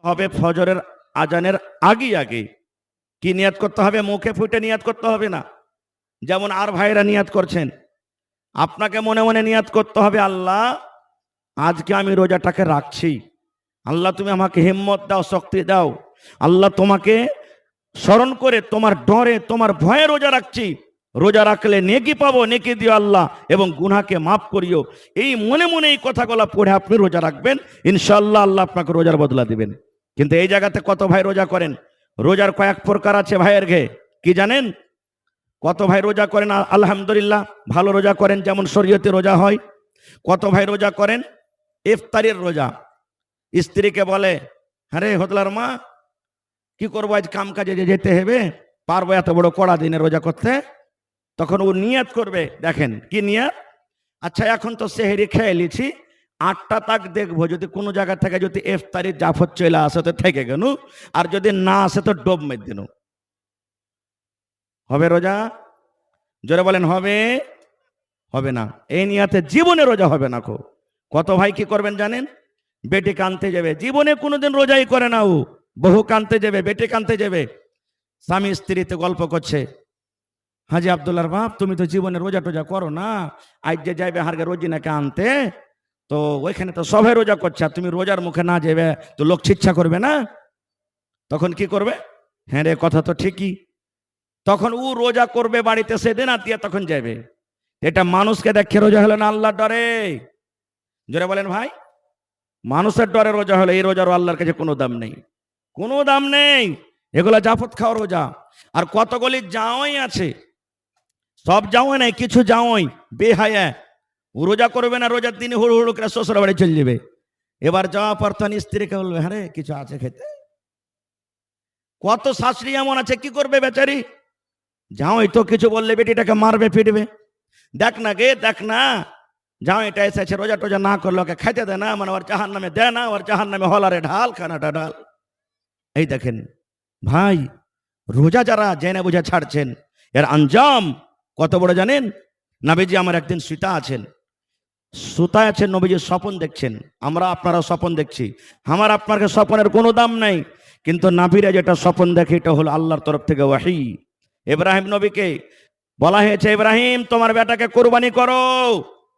হবে ফজরের আজানের আগে আগে কি নিয়াত করতে হবে? মুখে ফুটে নিয়াত করতে হবে না, যেমন আর ভাইরা নিয়াত করছেন। আপনাকে মনে মনে নিয়াত করতে হবে, আল্লাহ আজকে আমি রোজাটাকে রাখছি, আল্লাহ তুমি আমাকে হিম্মত দাও, শক্তি দাও, আল্লাহ তোমাকে স্মরণ করে তোমার ডরে তোমার ভয়ে রোজা রাখছি, রোজা রাখলে নেকি পাবো, নেকি দিও আল্লাহ, এবং গুনাহকে মাফ করিও। এই মনে মনে এই কথাগুলো পড়ে আপনি রোজা রাখবেন, ইনশাআল্লাহ আল্লাহ আপনাকে রোজার বদলা দিবেন। কিন্তু এই জায়গাতে কত ভাই রোজা করেন? রোজার কয়েক প্রকার আছে ভাইয়ের ঘে, কি জানেন? কত ভাই রোজা করেন আলহামদুলিল্লাহ ভালো রোজা করেন, যেমন শরীয়তে রোজা হয়। কত ভাই রোজা করেন ইফতারের রোজা। স্ত্রীকে বলে, হ্যাঁ রে হতলার মা, কি করবো আজ কাম কাজে যেতে হবে, পারবো এত বড় কড়া দিনে রোজা করতে? তখন ও নিয়াত করবে, দেখেন কি নিয়াত, আচ্ছা এখন তো সেহরি খেয়ে নিয়েছি, 8টা তাক দেখবো, যদি কোনো জায়গা থেকে যদি ইফতারির জাফর চলে আসে তো থেকে গেল, আর যদি না আসে তো ডোব মেরে দিন। হবে রোজা? জোরে বলেন হবে? হবে না। এই নিয়াতে জীবনে রোজা হবে না। কত ভাই কি করবেন জানেন? বেটি কানতে যাবে, জীবনে কোনোদিন রোজাই করে না ও, বহু কানতে যাবে, বেটি কানতে যাবে, স্বামী স্ত্রীতে গল্প করছে, হাজি আব্দুল্লাহর বাপ তুমি তো জীবনে রোজা টোজা করো না, আজ যে যাইবে হারগে রোজিনাকে আনতে, তো ওইখানে তো সবাই রোজা করছে, আর তুমি রোজার মুখে না যাবে তো লোক ছিচ্ছা করবে না? তখন কি করবে? হ্যাঁ রে কথা তো ঠিকই। তখন ও রোজা করবে বাড়িতে, সেদিন আত্মীয় তখন যাবে। এটা মানুষকে দেখে রোজা হলো না আল্লাহর ডরে? জোরে বলেন ভাই। মানুষের ডরে রোজা হলো, এই রোজার আল্লাহর কাছে কোনো দাম নেই, কোনো দাম নেই। এগুলা জাফত খাওয়া রোজা। আর কতগুলি জাওয়াই আছে, সব জাওয়াই নাই, কিছু জাওয়াই বেহায়া, রোজা করবে না, রোজার দিনে হুড় হুড় করে শ্বশুর বাড়ি চলে যাবে। এবার যাওয়া পর তখন স্ত্রীকে বলবে, হ্যাঁ রে কিছু আছে খেতে? কত শাশুড়ি এমন আছে, কি করবে বেচারি? জাওয়াই তো কিছু বললে বেটিটাকে মারবে পিটবে। দেখ না গে, দেখ না, জামাইটা এসেছে রোজা টোজা না করলে ওকে খাইতে দেয় না, মানে ওর জাহান নামে দেয় না, ওর জাহান নামে হলারে ঢাল, খানাটা ঢাল। এই দেখেন ভাই, রোজা যারা জেনে বুঝে ছাড়ছেন, এর আঞ্জাম কত বড় জানেন? নবীজি আমার একদিন সুতা আছেন, সুতায় আছেন, নবীজির স্বপন দেখছেন, আমরা আপনারা স্বপন দেখছি, আমার আপনার স্বপনের কোনো দাম নাই, কিন্তু নাবিরা যেটা স্বপন দেখে এটা হলো আল্লাহর তরফ থেকে ওয়াহি। ইব্রাহিম নবীকে বলা হয়েছে, ইব্রাহিম তোমার বেটাকে কোরবানি করো,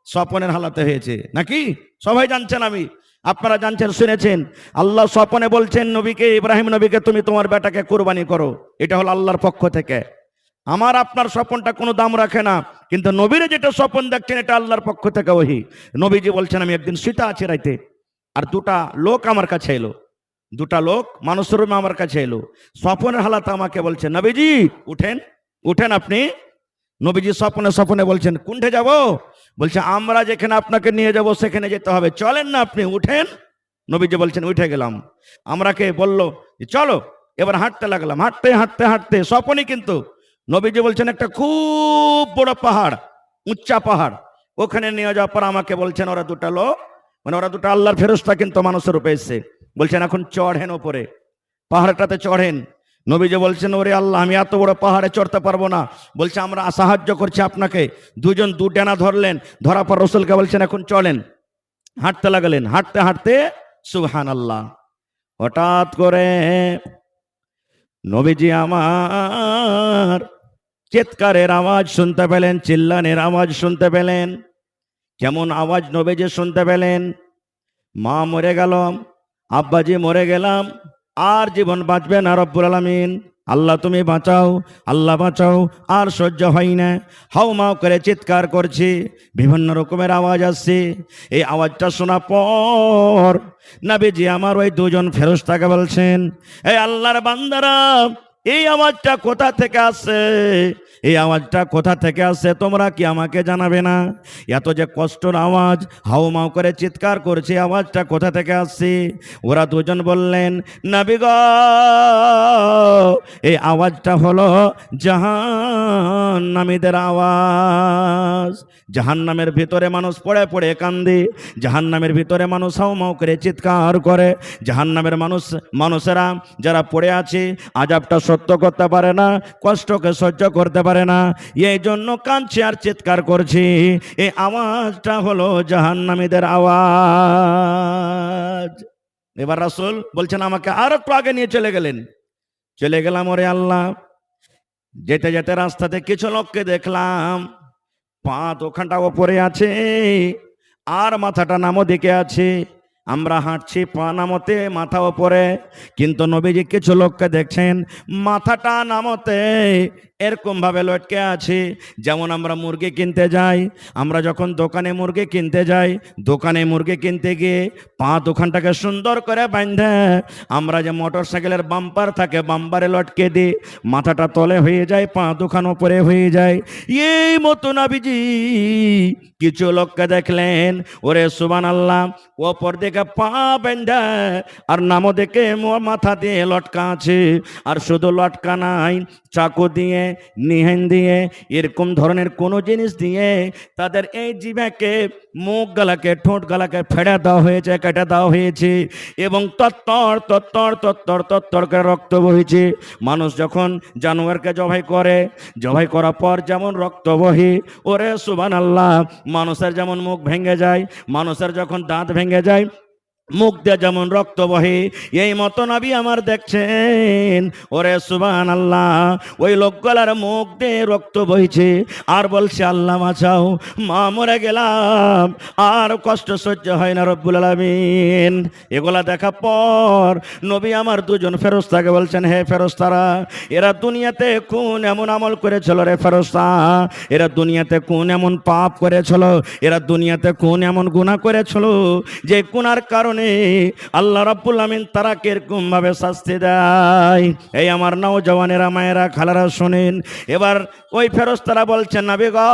স্বপনের হালাতে হয়েছে নাকি? সবাই জানছেন, আমি আপনারা জানছেন, শুনেছেন, আল্লাহ স্বপনে বলছেন নবীকে, ইব্রাহিম নবীকে তুমি তোমার বেটাকে কোরবানি করো, এটা হলো আল্লাহর পক্ষ থেকে। আমার আপনার স্বপনটা কোনো দাম রাখে না, কিন্তু নবীরে যেটা স্বপন দেখছেন এটা আল্লাহর পক্ষ থেকে ওহি। নবীজি বলছেন, আমি একদিন শুতে আছি রাইতে, আর দুটা লোক আমার কাছে এলো, দুটা লোক মানুষের রূপে আমার কাছে এলো, স্বপনের হালাতে আমাকে বলছে, নবীজি উঠেন, উঠেন আপনি। নবীজি স্বপনে স্বপনে বলছেন, কোনঠে যাব? বলছে আমরা যেখানে আপনাকে নিয়ে যাব সেখানে যেতে হবে, চলেন না আপনি, উঠেন। নবীজি বলছেন উঠে গেলাম। আমরাকে বললো চলো, এবার হাঁটতে লাগলাম, হাঁটতে হাঁটতে হাঁটতে স্বপনই, কিন্তু নবীজি বলছেন একটা খুব বড় পাহাড়, উচ্চা পাহাড়, ওখানে নিয়ে যাওয়ার পর আমাকে বলছেন ওরা দুটা লোক, মানে ওরা দুটো আল্লাহর ফেরেশতা, কিন্তু মানুষের রূপে এসেছে, বলছেন এখন চড়েন ওপরে, পাহাড়টাতে চড়েন। নবীজি বলছেন, ওরে আল্লাহ আমি এত বড় পাহাড়ে চড়তে পারবো না। বলছে আমরা সাহায্য করছি আপনাকে। দুজন দু ডানা ধরলেন, ধরার পর রসুলকে বলছেন এখন চলেন। হাঁটতে লাগলেন, হাঁটতে হাঁটতে সুবহানাল্লাহ, হঠাৎ করে নবীজি আমার চিৎকারের আওয়াজ শুনতে পেলেন, চিল্লানের আওয়াজ শুনতে পেলেন। কেমন আওয়াজ নবীজি শুনতে পেলেন? মা মরে গেল, আব্বাজি মরে গেলাম, আর জীবন বাঁচবে না রব্বুল আলামিন, আল্লাহ তুমি বাঁচাও, আল্লাহ বাঁচাও, আর সহ্য হয় না, হাউমাউ করে চিৎকার করছি, বিভিন্ন রকমের আওয়াজ আসছে। এই আওয়াজটা শোনার পর নবীজি আমার ওই দুজন ফেরেশতাকে বলছেন, এই আল্লাহর বান্দারা, এই আওয়াজটা কোথা থেকে আসছে? এই আওয়াজটা কোথা থেকে আসছে তোমরা কি আমাকে জানাবে না? এত যে কষ্টের আওয়াজ, হাউমাউ করে চিৎকার করছে, আওয়াজটা কোথা থেকে আসছে? ওরা দুজন বললেন, নবী গো, এই আওয়াজটা হলো জাহান্নামীদের আওয়াজ। জাহান্নামের ভিতরে মানুষ পড়ে পড়ে কান্দে, জাহান্নামের ভিতরে মানুষ হাউমাউ করে চিৎকার করে, জাহান্নামের মানুষেরা যারা পড়ে আছে আযাবটা সহ্য করতে পারে না, কষ্টকে সহ্য করতে পারে না, এই জন্য কাঁদছে আর চিৎকার করছে। এই আওয়াজটা হলো জাহান্নামীদের আওয়াজ। এবার রাসূল বলছেন আমাকে আর একটু আগে নিয়ে চলে গেলেন। চলে গেলাম, ওরে আল্লাহ, যেতে যেতে রাস্তাতে কিছু লোককে দেখলাম, পা ওখানটা ওপরে আছে আর মাথাটা নামো দিকে আছে। আমরা হাঁটছি পা নামতে মাথা ওপরে, কিন্তু নবীজি কিছু লোককে দেখছেন মাথাটা নামতে এরকম ভাবে লটকে আছে। যেমন আমরা মুরগি কিনতে যাই, আমরা যখন দোকানে মুরগি কিনতে যাই, দোকানে মুরগি কিনতে গিয়ে পা দোকানটাকে সুন্দর করে বাঁধে আমরা যে মোটর সাইকেলের বাম্পার থাকে বাম্পারে লটকে দিই, মাথাটা তলে হয়ে যায়, পা দোকান উপরে হয়ে যায়। এই মতো নবীজি কিছু লোককে দেখলেন, ওরে সুবহানাল্লাহ, ওপর দিকে পা বেঁধে আর নামো দেখে মাথা দিয়ে লটকা আছে। আর শুধু লটকা নাই, চাকু দিয়ে, নিহেন দিয়ে, এরকম ধরনের কোনো জিনিস দিয়ে তাদের এই জিভাকে, মুখ গলাকে, ঠোঁট গলাকে ফেড়ে দেওয়া হয়েছে, কেটে দেওয়া হয়েছে, এবং তত্তর তত্তর তত্তর তত্তর করে রক্ত বহিছে। মানুষ যখন জানোয়ারকে জবাই করে, জবাই করার পর যেমন রক্ত বহে, ওরে সুবহানাল্লাহ, মানুষের যেমন মুখ ভেঙে যায়, মানুষের যখন দাঁত ভেঙে যায়, মুখ দিয়ে যেমন রক্ত বহে, এই মতো নবী আমার দেখছেন, ওরে সুবহানাল্লাহ, ওই লোকগুলার মুখ দিয়ে রক্ত বইছে আর বলছে আল্লাহ বাঁচাও, মা মরে গেলাম, আর কষ্ট সহ্য হয় না রব্বুল আলামিন। এগুলা দেখা পর নবী আমার দুজন ফেরেশতাকে বলছেন, হে ফেরেশতারা, এরা দুনিয়াতে কোন এমন আমল করেছিল রে ফেরেশতা, এরা দুনিয়াতে কোন এমন পাপ করেছিল, এরা দুনিয়াতে কোন এমন গুনাহ করেছিল যে গুনার কারণে আল্লাহ রাব্বুল আমিন তারা কিরকম ভাবে শাস্তি দেয়। এই আমার নওজওয়ানেরা, মায়েরা, খালারা শুনেন। এবার ওই ফেরেশতারা বলছেন, নবী গো,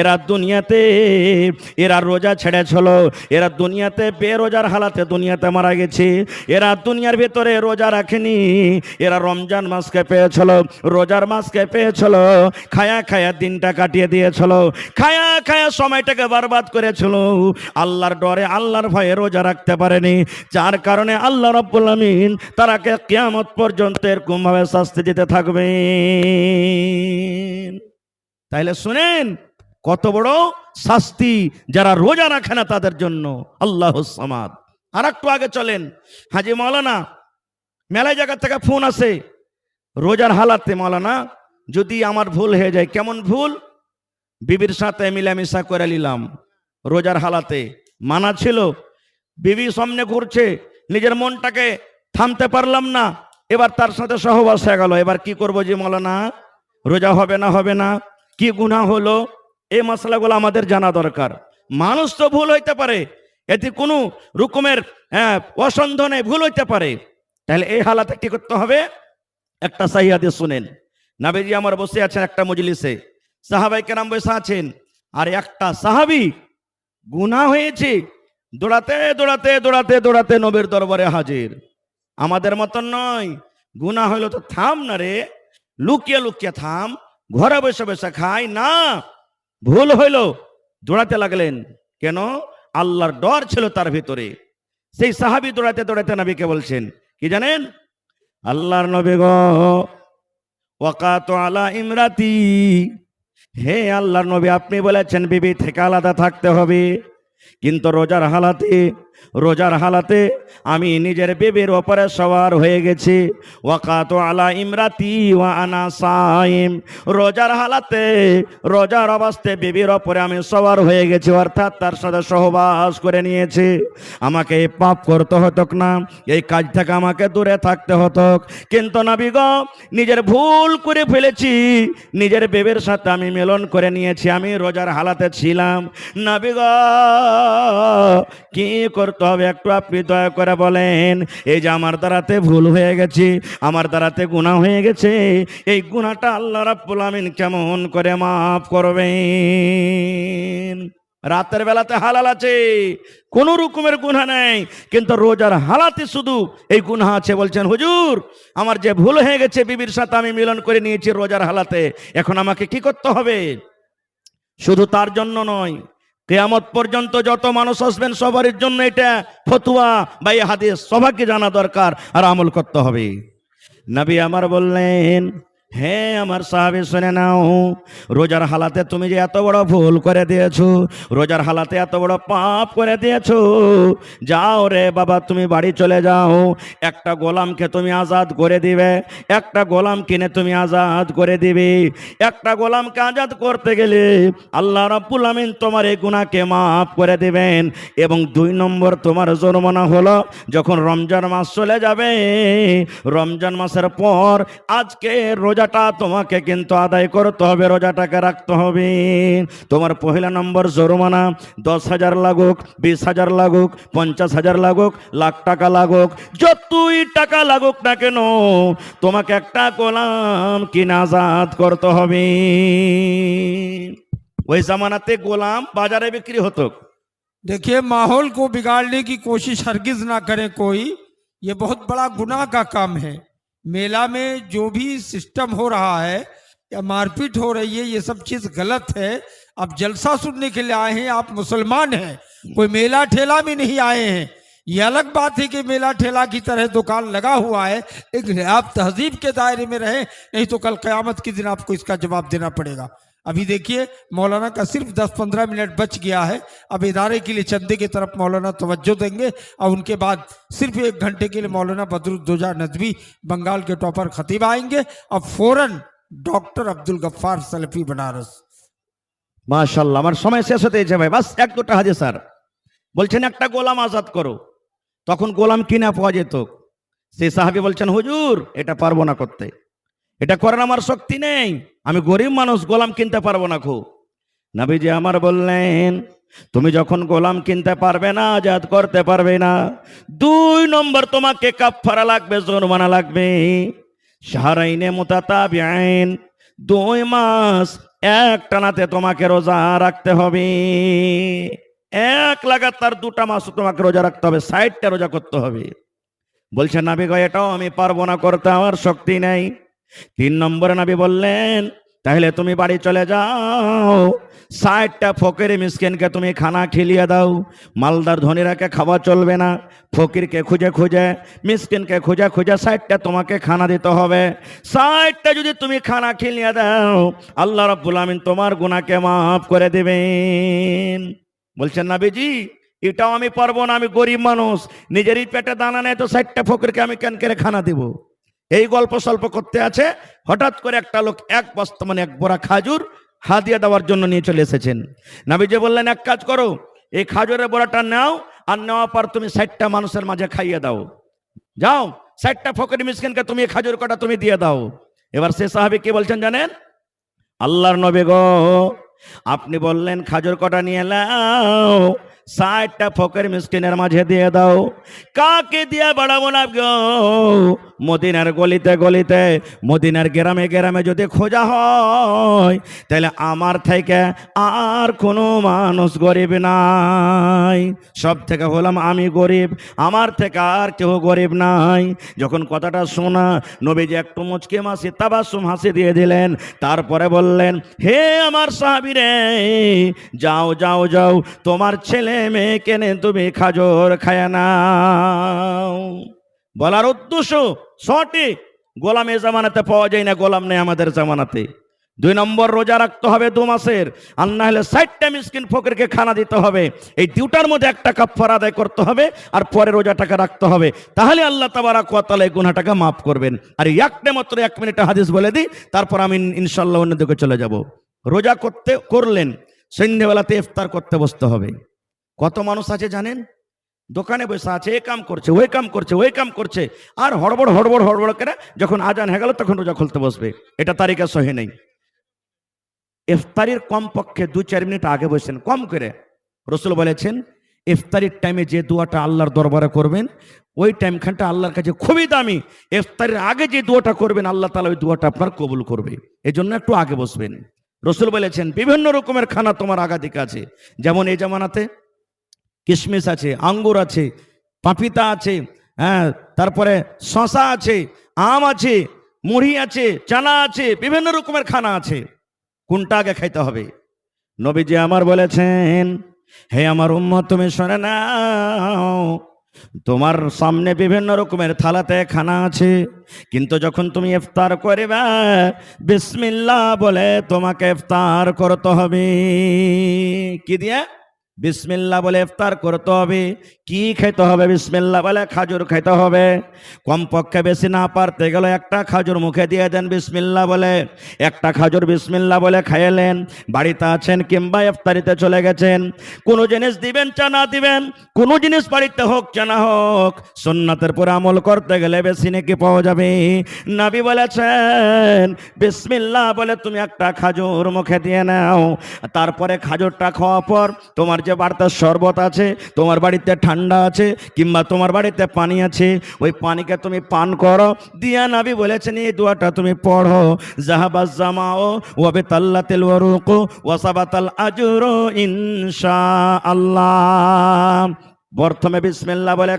এরা দুনিয়াতে এরা রোজা ছেড়েছিল, এরা দুনিয়াতে বেরোজার হালাতে দুনিয়াতে মারা গেছে, এরা দুনিয়ার ভিতরে রোজা রাখেনি, এরা রমজান মাসকে পেয়েছিল, রোজার মাসকে পেয়েছিল, খায়া খায়া দিনটা কাটিয়ে দিয়েছিল, খায়া খায়া সময়টাকে বরবাদ করেছিল, আল্লাহর ডরে, আল্লাহর ভয়ে রোজা রাখতে পারেনি, যার কারণে আল্লাহ রাব্বুল আমিন তারাকে কিয়ামত পর্যন্ত এরকম ভাবে শাস্তি দিতে থাকবে। তাইলে শুনেন কত বড় শাস্তি যারা রোজা রাখে না তাদের জন্য, আল্লাহুস সামাদ। আর একটু আগে চলেন, হাজি মাওলানা মেলায় জায়গা থেকে ফোন আসে, রোজার হালাতে মাওলানা যদি আমার ভুল হয়ে যায়, কেমন ভুল, বিবির সাথে মিলামিশা করে নিলাম, রোজার হালাতে মানা ছিল, বিবি সামনে ঘুরছে, নিজের মনটাকে থামতে পারলাম না, এবার তার সাথে সহবাস হয়ে গেল, এবার কি করবো যে মাওলানা, রোজা হবে না, হবে না, কি গুনাহ হলো, এই মশলাগুলো আমাদের জানা দরকার। মানুষ তো ভুল হইতে পারে, এতে কোনো রকমের অসন্ধনে ভুল হইতে পারে, তাহলে এই হালাতে কি করতে হবে, একটা সহিহ হাদিস শুনেন। নবীজি আমার বসে আছেন একটা মজলিসে, সাহাবায়ে কেরাম বসে আছেন, আর একটা সাহাবী গুনাহ হয়েছে, দৌড়াতে দৌড়াতে দৌড়াতে দৌড়াতে নবীর দরবারে হাজির। আমাদের মতন নয়, গুনাহ হইলো তো থাম না রে, লুকিয়ে লুকিয়ে থাম, ঘরে বসে বসে খাই না, ভুল হইলো দৌড়াতে লাগলেন, কেন, আল্লাহর ডর ছিল তার ভিতরে। সেই সাহাবী দৌড়াতে দৌড়াতে নবীকে বলছেন কি জানেন, আল্লাহর নবী গো, ওয়াকাতু আলা ইমরাতি, হে আল্লাহর নবী, আপনি বলেছেন বিবি থেকে আলাদা থাকতে হবে, কিন্তু রোজার হালাতে আমি নিজের বিবির ওপরে সওয়ার হয়ে গেছি, ওয়াকাতু আলা ইমরাতি ওয়া আনা সাইম, রোজার হালাতে, রোজার অবস্থায় বিবির ওপরে আমি সওয়ার হয়ে গেছি, অর্থাৎ তার সাথে সহবাস করে নিয়েছি। আমাকে এই পাপ করতে হতো না, এই কাজ থেকে আমাকে দূরে থাকতে হতো, কিন্তু নবী গো, নিজের ভুল করে ফেলেছি, নিজের বিবির সাথে আমি মিলন করে নিয়েছি, আমি রোজার হালাতে ছিলাম, নবী গো কি করতে হবে একটু আপনি দয়া করে বলেন। এই যে আমার দ্বারাতে ভুল হয়ে গেছে, আমার দ্বারাতে গুনাহ হয়ে গেছে, এই গুনাহটা আল্লাহ রাব্বুল আমিন কেমন করে মাফ করবেন। রাতের বেলাতে হালাল আছে, কোন রকমের গুনাহ নাই, কিন্তু রোজার হালাতে শুধু এই গুনাহ আছে। বলছেন হুজুর, আমার যে ভুল হয়ে গেছে, বিবির সাথে আমি মিলন করে নিয়েছি রোজার হালাতে, এখন আমাকে কি করতে হবে? শুধু তার জন্য নয়, কিয়ামত পর্যন্ত যত মানুষ আসবেন সবার জন্য এটা ফতোয়া বা এই হাদিস সবাইকে জানা দরকার আর আমল করতে হবে। নবী আমার বললেন, হে আমার সাহাবী শুনে নাও, রোজার হালাতে তুমি যে এত বড় ভুল করে দিয়েছো, রোজার হালাতে এত বড় পাপ করে দিয়েছো, যাও রে বাবা তুমি বাড়ি চলে যাও, একটা গোলামকে তুমি আজাদ করে দিবে, একটা গোলাম কিনে তুমি আজাদ করে দিবে। একটা গোলামকে আজাদ করতে গেলে আল্লাহ রাব্বুল আমিন তোমার এই গুনাহকে মাফ করে দিবেন। এবং 2 নম্বর তোমার জরিমানা হলো, যখন রমজান মাস চলে যাবে, রমজান মাসের পর আজকে রোজাটা তোমাকে কিন্তু আদায় করতে হবে, রোজাটাকে রাখতে হবে। তোমার পহেলা নম্বর জরিমানা 10,000 লাগুক, 20,000 লাগুক, 50,000 লাগুক, লাখ টাকা লাগুক, যতই টাকা লাগুক না কেন, তোমাকে একটা গোলাম কিনে আজাদ করতে হবে। ওই জামানাতে গোলাম বাজারে বিক্রি হতো। देखिए, माहौल को बिगाड़ने की कोशिश हरगिज ना करें कोई, ये बहुत बड़ा गुनाह का काम है। मेला में जो भी सिस्टम हो रहा है या मारपीट हो रही है, ये सब चीज गलत है। आप जलसा सुनने के लिए आए हैं, आप मुसलमान हैं, कोई मेला ठेला में नहीं आए हैं। ये अलग बात है कि मेला ठेला की तरह दुकान लगा हुआ है, लेकिन आप तहजीब के दायरे में रहें, नहीं तो कल क़यामत के दिन आपको इसका जवाब देना पड़ेगा। अभी देखिए, मौलाना का सिर्फ 10-15 मिनट बच गया है। अब इदारे के लिए चंदे की तरफ मौलाना तवज्जो देंगे और उनके बाद सिर्फ 1 घंटे के लिए मौलाना बदरुद्दोजा नदवी बंगाल के टॉपर खतीब आएंगे। अब फौरन डॉक्टर अब्दुल गफ्फार सलफी बनारस। মাশাআল্লাহ, আমার সময় শেষ হতে যাচ্ছে ভাই, বাস 1-2টা হাদিস স্যার বলছেন একটা গোলাম আজাদ করো। তখন গোলাম কিনা পাওয়া যেত। সেই সাহাবী বলছেন, হুজুর এটা পারবো না করতে, এটা করার আমার শক্তি নেই, আমি গরিব মানুষ, গোলাম কিনতে পারবো না। খুব নবীজি আমার বললেন, তুমি যখন গোলাম কিনতে পারবে না, আজাদ করতে পারবে না, 2 নম্বর তোমাকে কাফারা লাগবে, জরিমানা লাগবে। শাহরাইনে মুতাতাবিআইন, 2 মাস এক টানাতে তোমাকে রোজা রাখতে হবে। এক লাগাতার 2টা মাস তোমাকে রোজা রাখতে হবে, 60টা রোজা করতে হবে। বলছেন নবী গো এটাও আমি পারবো না করতে, আমার শক্তি নেই। 3 নম্বরে নবী বললেন, তাহলে তুমি বাড়ি চলে যাও, 60টা ফকির মিসকিনকে তুমি খানা খিলিয়ে দাও। মালদার ধনীরাকে খাওয়া চলবে না, ফকিরকে খুঁজে খুঁজে, মিসকিনকে খুঁজে খুঁজে 60টা তোমাকে খানা দিতে হবে। 60টা যদি তুমি খানা খিলিয়ে দাও, আল্লাহ রাব্বুল আমিন তোমার গুনাহকে মাফ করে দেবেন। বলছেন নবীজি এটাও আমি পারবো না, আমি গরিব মানুষ, নিজেরই পেটে দানা নেই, তো 60টা ফকিরকে আমি কেন করে খানা দিব। এই গল্প স্বল্প করতে আছে, হঠাৎ করে একটা লোক 1 বস্তা মানে 1 বোরা খাজুর হাদিয়া দেওয়ার জন্য নিয়ে চলে এসেছেন। নবীজি বললেন, এক কাজ করো, এই খাজুরের বোরাটা নাও, আর নেওয়ার পর তুমি 60টা মানুষের মাঝে খাইয়ে দাও। যাও 60টা ফকির মিসকিনকে তুমি এই খাজুর কটা তুমি দিয়ে দাও। এবার সে সাহাবী কি বলছেন জানেন? আল্লাহর নবী গো, আপনি বললেন খাজুর কটা নিয়ে নাও, 60টা ফকির মিসকিনের মাঝে দিয়ে দাও। কাকে দিয়ে বাড়াবো না গো? মদিনার গলিতে গলিতে, মদিনার গ্রামে গ্রামে যদি খোঁজা হয়, তাহলে আমার থেকে আর কোনো মানুষ গরিব নাই। সব থেকে হলাম আমি গরিব, আমার থেকে আর কেউ গরিব নাই। যখন কথাটা শোনা, নবীজি একটু মুচকি মাসি তাবাসসুম হাসি দিয়ে দিলেন। তারপরে বললেন, হে আমার সাহাবী রে, যাও যাও যাও, তোমার ছেলে মেয়ে কেনে তুমি খাজুর খায় নাও। বলার উদ্দেশ্য সঠিক, গোলাম এ জামানাতে পাওয়া যায় না, গোলাম নেই আমাদের জামানাতে। 2 নম্বর রোজা রাখতে হবে 2 মাসের, আর না হলে 60টা মিসকিন ফকিরকে খানা দিতে হবে। এই 2টার মধ্যে একটা কাফারা আদায় করতে হবে, আর পরে রোজাটাকে রাখতে হবে। তাহলে আল্লাহ তাবারাক ওয়া তাআলা এই গুনাহটাকে মাফ করবেন। আর একটা মাত্র 1 মিনিটে হাদিস বলে দিই, তারপর আমি ইনশাআল্লাহ অন্যদিকে চলে যাব। রোজা করলেন, সন্ধ্যেবেলাতে ইফতার করতে বসতে হবে। কত মানুষ আছে জানেন? দোকানে বসে আছে, এ কাম করছে, ওই কাম করছে, ওই কাম করছে, আর হড়বড় হড়বড় হড়বড় করে যখন আজান হয়ে গেল তখন রোজা খুলতে বসবে। এটা তারিখে সহি নেই। ইফতারির কমপক্ষে 2-4 মিনিট আগে বসেন, কম করে। রাসূল বলেছেন, ইফতারির টাইমে যে দোয়াটা আল্লাহর দরবারে করবেন, ওই টাইমখানটা আল্লাহর কাছে খুবই দামি। ইফতারির আগে যে দোয়াটা করবেন, আল্লাহ তাআলা ওই দোয়াটা আপনার কবুল করবে। এজন্য একটু আগে বসবেন। রাসূল বলেছেন, বিভিন্ন রকমের খানা তোমার আগাদিকে আছে। যেমন এই জামানাতে কিশমিশ আছে, আঙ্গুর আছে, পাপিতা আছে, হ্যাঁ, তারপরে শশা আছে, আম আছে, মুড়ি আছে, চানা আছে, বিভিন্ন রকমের খানা আছে। কোনটা আগে খাইতে হবে? নবীজি আমার বলেছেন, হে আমার উম্মত তুমি শুনে নাও, তোমার সামনে বিভিন্ন রকমের থালাতে খানা আছে, কিন্তু যখন তুমি ইফতার করবে বিসমিল্লাহ বলে তোমাকে ইফতার করতে হবে। কি দিয়ে? বিসমিল্লাহ বলে ইফতার করতে হবে। কি খেতে হবে? বিসমিল্লাহ বলে খাজুর খেতে হবে। কমপক্ষে বেশি না পারতে গেলে একটা খাজুর মুখে দিয়ে দেন বিসমিল্লাহ বলে। একটা খাজুর বিসমিল্লাহ বলে খাইলেন। বাড়িতে আছেন কিংবা ইফতারিতে চলে গেছেন, কোনো জিনিস দিবেন চা না দিবেন, কোনো জিনিস বাড়িতে হোক চা না হোক, সুন্নাতের পরে আমল করতে গেলে বেশি নেকি পাওয়া যাবে। নবী বলেছেন বিসমিল্লাহ বলে তুমি একটা খাজুর মুখে দিয়ে নাও, তারপরে খাজুরটা খাওয়ার পর তোমার যে বাড়িতে শরবত আছে, তোমার বাড়িতে ঠান্ডা আছে কিংবা তোমার বাড়িতে পানি আছে, ওই পানিকে তুমি পান করো। দিয়া নবী বলেছেন এই দোয়াটা তুমি পড়ো, জাহাবাজ জামাও ওয়া বিতাল্লাতিল ওয়ারুকু ওয়া সাবাতাল আজরু ইনশাআল্লাহ। প্রথমে বিসমিল্লাহ বলে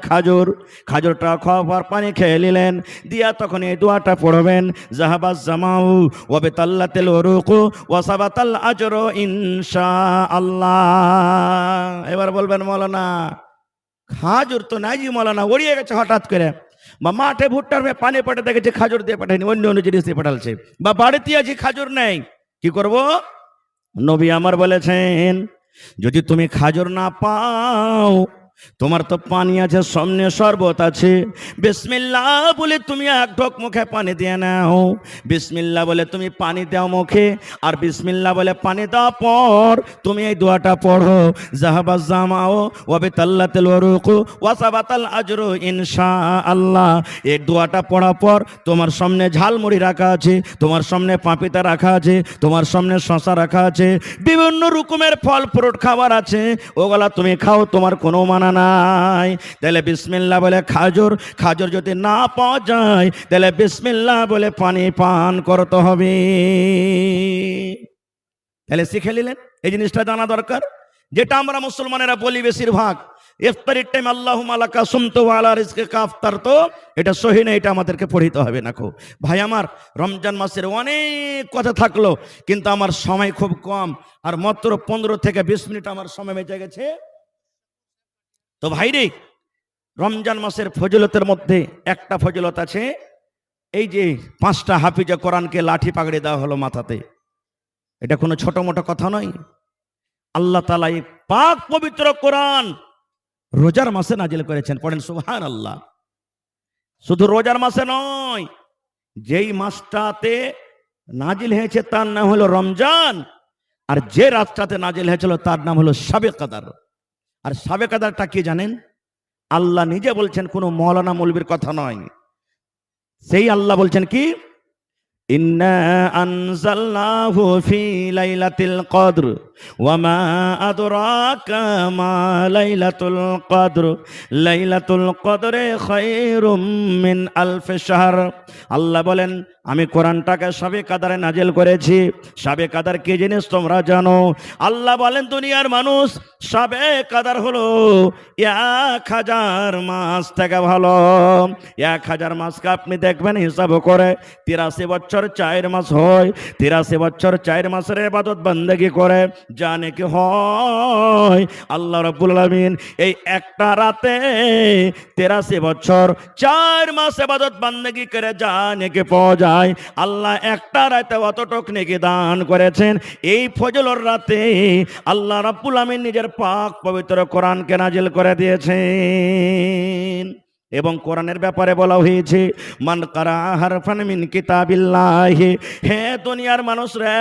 খাজুরটা খাওয়ার পর পানি খেয়ে নিলেন, দিয়া তখন এই দোয়াটা পড়বেন, জাহাবাজ জামাউ ওয়া বিতাল্লাতিল ওয়ারুকু ওয়া সাবাতাল আজরু ইনশাআল্লাহ। এবার বলবেন মৌলানা খাজুর তো নাই জি, মৌলানা উড়িয়ে গেছে হঠাৎ করে, বা মাঠে ভুট্টার পানি পাঠে দেখেছি খাজুর দিয়ে পাঠায়নি, অন্য অন্য জিনিস দিয়ে পাঠালছে, বা বাড়িতে আছি খাজুর নেই, কি করব? নবী আমার বলেছেন যদি তুমি খাজুর না পাও, তোমার তো পানি আছে, সামনে শরবত আছে, বিসমিল্লাহ বলে তুমি এক ঢোক মুখে পানি দিয়ে নাও। বিসমিল্লাহ বলে তুমি পানি দাও মুখে, আর বিসমিল্লাহ বলে পানি দেওয়ার পর তুমি এই দোয়াটা পড়ো, জাহাবাজ জামাও ওয়া বিতাল্লাতিল ওয়ারুকু ওয়া সাবাতাল আজরু ইনশাআল্লাহ। এই দোয়াটা পড়ার পর তোমার সামনে ঝালমুড়ি রাখা আছে, তোমার সামনে পাপিতা রাখা আছে, তোমার সামনে শশা রাখা আছে, বিভিন্ন রকমের ফল ফ্রুট খাবার আছে, ওগুলা তুমি খাও, তোমার কোনো মানা নাই। তাহলে বিসমিল্লাহ বলে খাজুর যদি না পাওয়া যায় তাহলে বিসমিল্লাহ বলে পানি পান করতে হবে। তাহলে শিখে নিলেন, এই জিনিসটা জানা দরকার। যেটা আমরা মুসলমানেরা বলি বেশিরভাগ ইফতারির টাইম আল্লাহুম্মা লাকা সুমতু ওয়া আলা রিজকিকা আফতারতু, এটা সহি না, এটা আমাদেরকে পড়িতে হবে না। ভাই আমার, রমজান মাসের অনেক কথা থাকলো, কিন্তু আমার সময় খুব কম, আর মাত্র 15 থেকে 20 মিনিট আমার সময় বেঁচে গেছে। তো ভাই রে, রমজান মাসের ফজিলতের মধ্যে একটা ফজিলত আছে, এই যে 5টা হাফিজে কোরআনকে লাঠি পাগড়ি দেওয়া হলো মাথাতে, এটা কোনো ছোট মোটো কথা নয়। আল্লাহ তাআলা এই পাক পবিত্র কোরআন রোজার মাসে নাজিল করেছেন, পড়েন সুবহানাল্লাহ। শুধু রোজার মাসে নয়, যেই মাসটাতে নাজিল হয়েছে তার নাম হলো রমজান, আর যে রাতটাতে নাজিল হয়েছিল তার নাম হলো শাবে কদর। আর শাবে কদরটা কি জানেন? আল্লাহ নিজে বলছেন, কোনো মৌলানা মৌলবীর কথা নয়। সেই আল্লাহ বলছেন কি, ইন্না আনজালনাহু ফি লাইলাতিল কদর ওয়া মা আদরাকা মা লাইলাতুল কদর লাইলাতুল কদরে খায়রুম মিন আলফি শাহর। আল্লাহ বলেন আমি কোরআনটাকে শাবে কদরে নাজিল করেছি। শাবে কদর কি জিনিস তোমরা জানো? আল্লাহ বলেন দুনিয়ার মানুষ, শাবে কদর হলো 1000 মাস থেকে ভালো। 1000 মাসকে আপনি দেখবেন হিসাব করে 83 বছর 4 মাস হয়। 83 বছর 4 মাসের ইবাদত বন্দেগী করে জানে কি হয়? আল্লাহ রাব্বুল আলামিন এই একটা রাতে 83 বছর 4 মাস ইবাদত বন্দেগী করে জানে কি পাওয়া যায়। আল্লাহ একটা রাতে অতটুক নেকি দান করেছেন। এই ফজলর রাতে আল্লাহ রাব্বুল আলামিন নিজের পাক পবিত্র কোরআনকে নাজিল করে দিয়েছেন। এবং কোরআনের ব্যাপারে বলা হয়েছে, মান কারা হারফান মিন কিতাবিল্লাহি, হে দুনিয়ার মানুষ রে,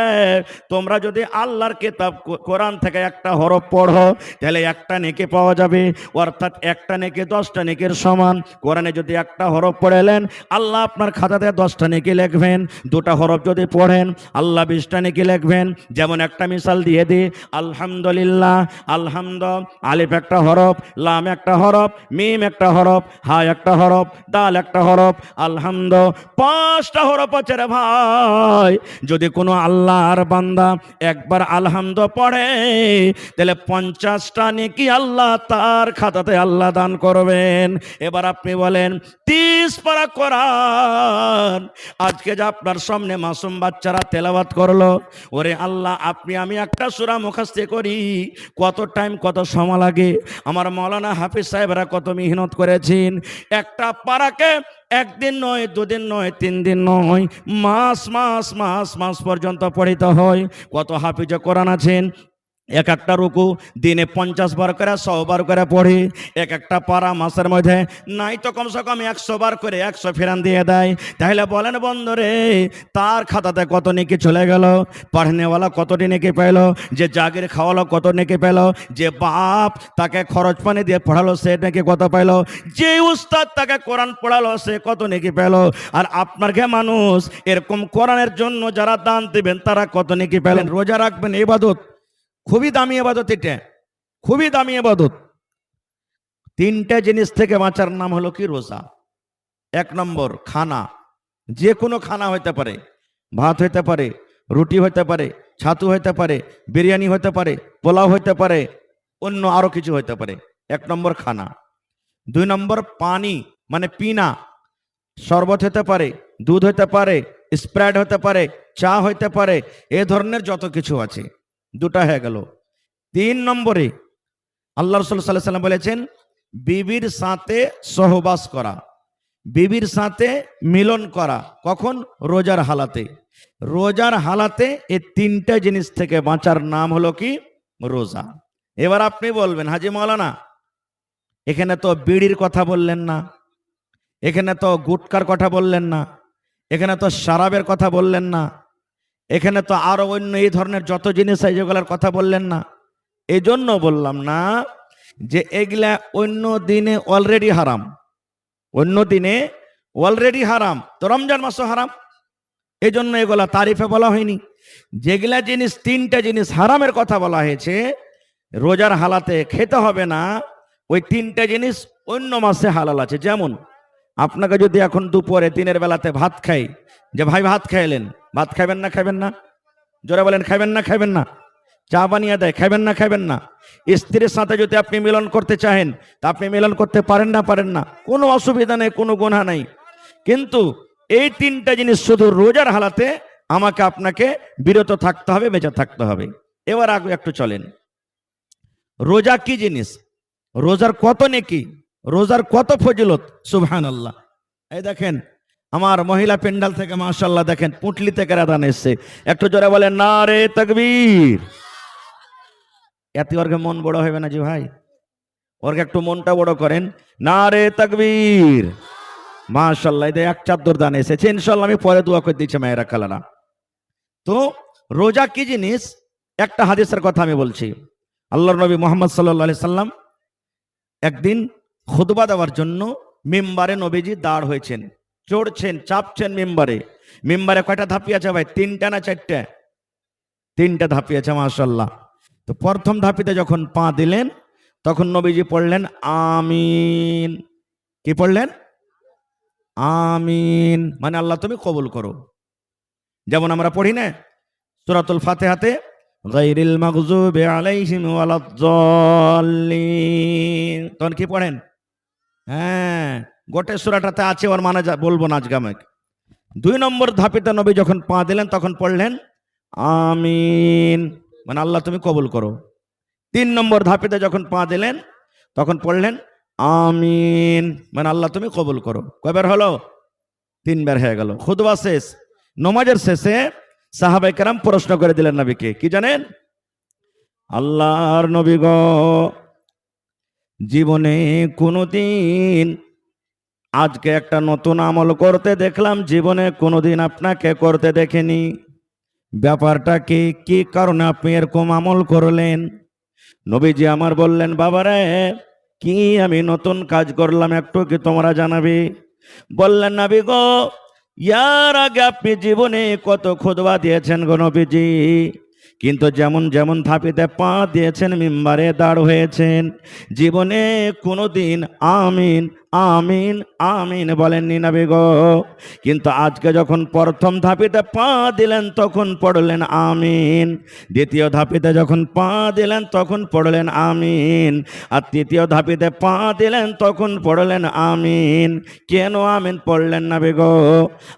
তোমরা যদি আল্লাহর কিতাব কোরআন থেকে একটা হরফ পড়ো তাহলে একটা নেকি পাওয়া যাবে, অর্থাৎ একটা নেকি 10টা নেকির সমান। কোরআনে যদি একটা হরফ পড়েলেন আল্লাহ আপনার খাতাতে 10টা নেকি লিখবেন। 2টা হরফ যদি পড়েন আল্লাহ 20টা নেকি লিখবেন। যেমন একটা মিসাল দিয়ে দিই, আলহামদুলিল্লাহ, আলহামদ, আলিফ একটা হরফ, লাম একটা হরফ, মিম একটা হরফ, হা হা একটা হরফ, দাল একটা হরফ, আলহামদ 5টা হরফ আছে রে ভাই। যদি কোনো আল্লাহর বান্দা একবার আলহামদ পড়ে তাহলে 50টা নেকি আল্লাহ তার খাতাতে আল্লাহ দান করবেন। এবার আপনি বলেন 30 পারা কোরআন আজকে যে আপনার সামনে মাসুম বাচ্চারা তেলাওয়াত করলো, ওরে আল্লাহ আপনি আমি একটা সূরা মুখস্থ করি কত টাইম কত সময় লাগে? আমার মাওলানা হাফিজ সাহেবরা কত মেহনত করেছেন। একটা পারাকে একদিন নয়, দুদিন নয়, 3 দিন নয়, মাস মাস মাস মাস পর্যন্ত পড়িতে হয়। কত হাফিজে কোরআন আছেন এক একটা রুকু দিনে 50 বার করে 100 বার করে পড়ে। এক একটা পারা মাসের মধ্যে নাই তো কমসে কম 100 বার করে 100 ফেরান দিয়ে দেয়। তাহলে বলেন বন্ধুরে তার খাতাতে কত নেকি চলে গেল? পড়নেওয়ালা কতটি নেকি পেল? যে জাগির খাওয়ালো কত নেকি পেল? যে বাপ তাকে খরচ পানি দিয়ে পড়ালো সে নেকি কত পেল? যে উস্তাদ তাকে কোরআন পড়ালো সে কত নেকি পেল? আর আপনার ঘে মানুষ এরকম কোরআনের জন্য যারা দান দিবেন তারা কত নেকি পেলেন? রোজা রাখবেন, ইবাদত, খুবই দামি ইবাদত, এটা খুবই দামি ইবাদত। 3টে জিনিস থেকে বাঁচার নাম হলো কি? রোজা। 1 নম্বর খানা, যে কোনো খানা হইতে পারে, ভাত হইতে পারে, রুটি হইতে পারে, ছাতু হইতে পারে, বিরিয়ানি হইতে পারে, পোলাও হইতে পারে, অন্য আরো কিছু হইতে পারে। 1 নম্বর খানা। 2 নম্বর পানি মানে পিনা, শরবত হইতে পারে, দুধ হইতে পারে, স্প্রাইট হইতে পারে, চা হইতে পারে, এ ধরনের যত কিছু আছে। 2টা হয়ে গেল। 3 নম্বরে আল্লাহ রাসূল সাল্লাল্লাহু আলাইহি ওয়াসাল্লাম বলেছেন বিবির সাথে সহবাস করা, বিবির সাথে মিলন করা। কখন? রোজার হালাতে। রোজার হালাতে এই 3টে জিনিস থেকে বাঁচার নাম হলো কি? রোজা। এবার আপনি বলবেন হাজি মাওলানা এখানে তো বিড়ির কথা বললেন না, এখানে তো গুটকার কথা বললেন না, এখানে তো শরাবের কথা বললেন না, এখানে তো আরো অন্য এই ধরনের যত জিনিস আছে যেগুলোর কথা বললেন না। এই জন্য বললাম না যে এগুলা অন্য দিনে অলরেডি হারাম, অন্য দিনে অলরেডি হারাম, তো রমজান মাসও হারাম, এই জন্য এগুলা তারিফে বলা হয়নি। যেগুলা জিনিস 3টে জিনিস হারামের কথা বলা হয়েছে রোজার হালাতে খেতে হবে না, ওই 3টে জিনিস অন্য মাসে হালাল আছে। যেমন আপনাকে যদি এখন দুপুরে দিনের বেলাতে ভাত খাই, যে ভাই ভাত খাইলেন, ভাত খাবেন না খাবেন না? জোরে বলেন খাবেন না খাবেন না? চা বানিয়ে দেয়, খাবেন না খাবেন না? স্ত্রীর সাথে যদি আপনি মিলন করতে চাহেন তা আপনি মিলন করতে পারেন না পারেন না? কোনো অসুবিধা নেই, কোনো গুনাহ নাই। কিন্তু এই 3টে জিনিস শুধু রোজার হালাতে আমাকে আপনাকে বিরত থাকতে হবে, বেঁচে থাকতে হবে। এবার আগে একটু চলেন, রোজা কি জিনিস, রোজার কত নেকি, রোজার কত ফজিলত, সুবহানাল্লাহ। এই দেখেন আমার মহিলা পেন্ডাল থেকে মাশাআল্লাহ দেখেন পুঁটলি থেকে আদান এসছে, একটু জোরে বলেন নারে তাকবীর। এতে ওরকে মন বড় হবে না জি ভাই? ওরকে একটু মনটা বড় করেন, নারে তাকবীর। মাশাআল্লাহ, এই এক চাদর দান এসেছে, ইনশাআল্লাহ আমি পরে দোয়া করে দিচ্ছি মায়েরা খালারা। তো রোজা কি জিনিস একটা হাদিসের কথা আমি বলছি। আল্লাহর নবী মুহাম্মদ সাল্লাল্লাহু আলাইহি সাল্লাম একদিন খুতবা দেওয়ার জন্য মিম্বারে নবীজি দাঁড় হয়েছেন, চড়ছেন, চাপছেন মিম্বারে। মিম্বারে কয়টা ধাপি আছে ভাই? 3টা না 4টা? 3টা ধাপি আছে মাশাআল্লাহ। তো প্রথম ধাপিতে যখন পা দিলেন তখন নবীজি পড়লেন আমিন। কি পড়লেন? আমিন, মানে আল্লাহ তুমি কবুল করো। যেমন আমরা পড়ি না সূরাতুল ফাতিহাতে গায়রিল মাগযুবি আলাইহিম ওয়ালাদ-দাল্লিন, তখন কি পড়েন? হ্যাঁ, গোটে সূরাটাতে আছে, ওর মানে বলবো না আজকে আমি। 2 নম্বর ধাপিতে নবী যখন পা দিলেন তখন পড়লেন আমিন, মানে আল্লাহ তুমি কবুল করো। 3 নম্বর ধাপিতে যখন পা দিলেন তখন পড়লেন আমিন, মানে আল্লাহ তুমি কবুল করো। কয়বার হলো? 3 বার হয়ে গেল। খুতবা শেষ, নামাজের শেষে সাহাবায়ে কেরাম প্রশ্ন করে দিলেন নবীকে, কি জানেন? আল্লাহর নবী গো, জীবনে কোনোদিন আজকে একটা নতুন আমল করতে দেখলাম, জীবনে কোনোদিন আপনাকে করতে দেখিনি। ব্যাপারটা কি, কি কারণে আপনি এরকম আমল করলেন? নবীজি আমার বললেন, বাবারে কি আমি নতুন কাজ করলাম একটু কি তোমরা জানাবে? বললেন নবী গো, ইয়ার আগে আপনি জীবনে কত খুতবা দিয়েছেন গো নবীজি, কিন্তু যেমন যেমন ধাপিতে পা দিয়েছেন, মিম্বারে দাঁড় হয়েছেন, জীবনে কোনোদিন আমিন আমিন আমিন বলেননি নবী গো। কিন্তু আজকে যখন প্রথম ধাপিতে পা দিলেন তখন পড়লেন আমিন, দ্বিতীয় ধাপিতে যখন পা দিলেন তখন পড়লেন আমিন, আর তৃতীয় ধাপিতে পা দিলেন তখন পড়লেন আমিন। কেন আমিন পড়লেন নবী গো?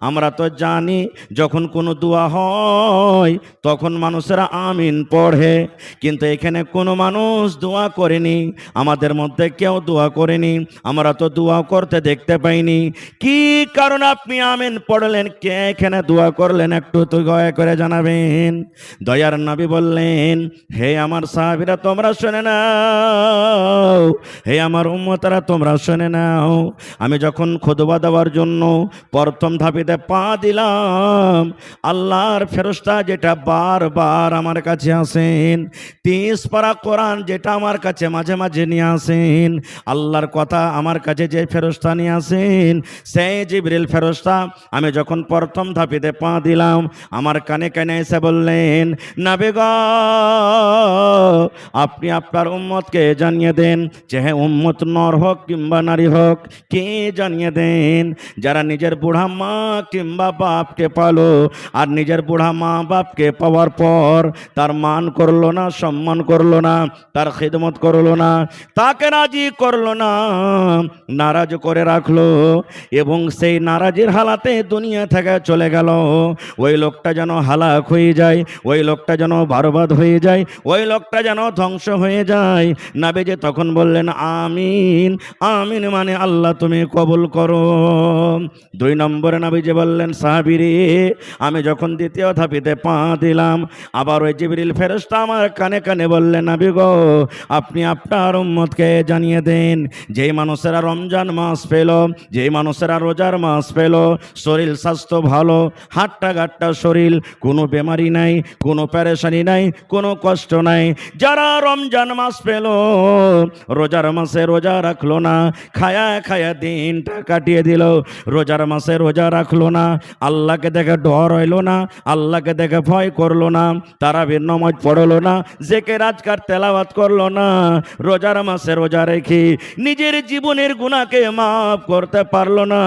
আমরা তো জানি যখন কোনো দোয়া হয় তখন মানুষেরা আমিন পড়ে, কিন্তু এখানে কোনো মানুষ দোয়া করেনি, আমাদের মধ্যে কেউ দোয়া করেনি, আমরা তো দোয়া করতে দেখতে পাইনি। কি কারণ আপনি আমিন পড়লেন? কে এখানে দোয়া করলেন একটু তো দয়া করে জানাবেন। দয়ার নবী বললেন, হে আমার সাহাবীরা তোমরা শুনে নাও, হে আমার উম্মতরা তোমরা শুনে নাও, আমি যখন খুতবা দেওয়ার জন্য প্রথম ধাপিতে পা দিলাম, আল্লাহর ফেরেশতা যেটা বারবার আমার কাছে আসেন, 30 পারা কোরআন যেটা আমার কাছে মাঝে মাঝে নিয়ে আসেন, আল্লাহর কথা আমার কাছে যে ফেরেশতা নিয়ে আসেন সেই জিবরিল ফেরেশতা, আমি যখন প্রথম ধাপিতে পা দিলাম আমার কানে কানে এসে বললেন, নবী গো আপনি আপনার উম্মতকে জানিয়ে দেন, চাহে উম্মত নর হোক কিংবা নারী হোক, কে জানিয়ে দেন যারা নিজের বুড়া মা কিংবা বাপকে পালো আর নিজের বুড়া মা বাপকে পাওয়ার পর তার মান করলো না, সম্মান করলো না, তার খিদমত করলো না, তাকে রাজি করলো না, নারাজ করে রাখলো এবং সেই নারাজির হালাতে দুনিয়া থেকে চলে গেল, ওই লোকটা যেন হালাক হয়ে যায়, ওই লোকটা যেন বরবাদ হয়ে যায়, ওই লোকটা যেন ধ্বংস হয়ে যায়। নবীজি তখন বললেন আমিন আমিন মানে আল্লাহ তুমি কবুল করো। 2 নম্বরে নবীজি বললেন, সাহাবীরে আমি যখন দ্বিতীয় ধাপিতে পা দিলাম আবার ওই জিবরিল ফেরেশতা আমার কানে কানে বললেন, নবী গো আপনি আপনার উম্মতকে জানিয়ে দেন, যেই মানুষেরা রমজান মাস পেল, যেই মানুষেরা রোজার মাস পেল, শরীর স্বাস্থ্য ভালো, হাট্টা গাট্টা শরীর, কোনো বেমারি নাই, কোনো পেরেশানি নাই, কোনো কষ্ট নাই, যারা রমজান মাস পেল রোজার মাসে রোজা রাখলো না, খায়া খায়া দিনটা কাটিয়ে দিল, রোজার মাসে রোজা রাখলো না, আল্লাহকে দেখে ডর হইল না, আল্লাহকে দেখে ভয় করলো না, তারাবির নামাজ পড়লো না, জিকির আজকার তেলাওয়াত করলো না, রোজার মাসে রোজা রেখে নিজের জীবনের গুনাহকে মাফ করতে পারলো না,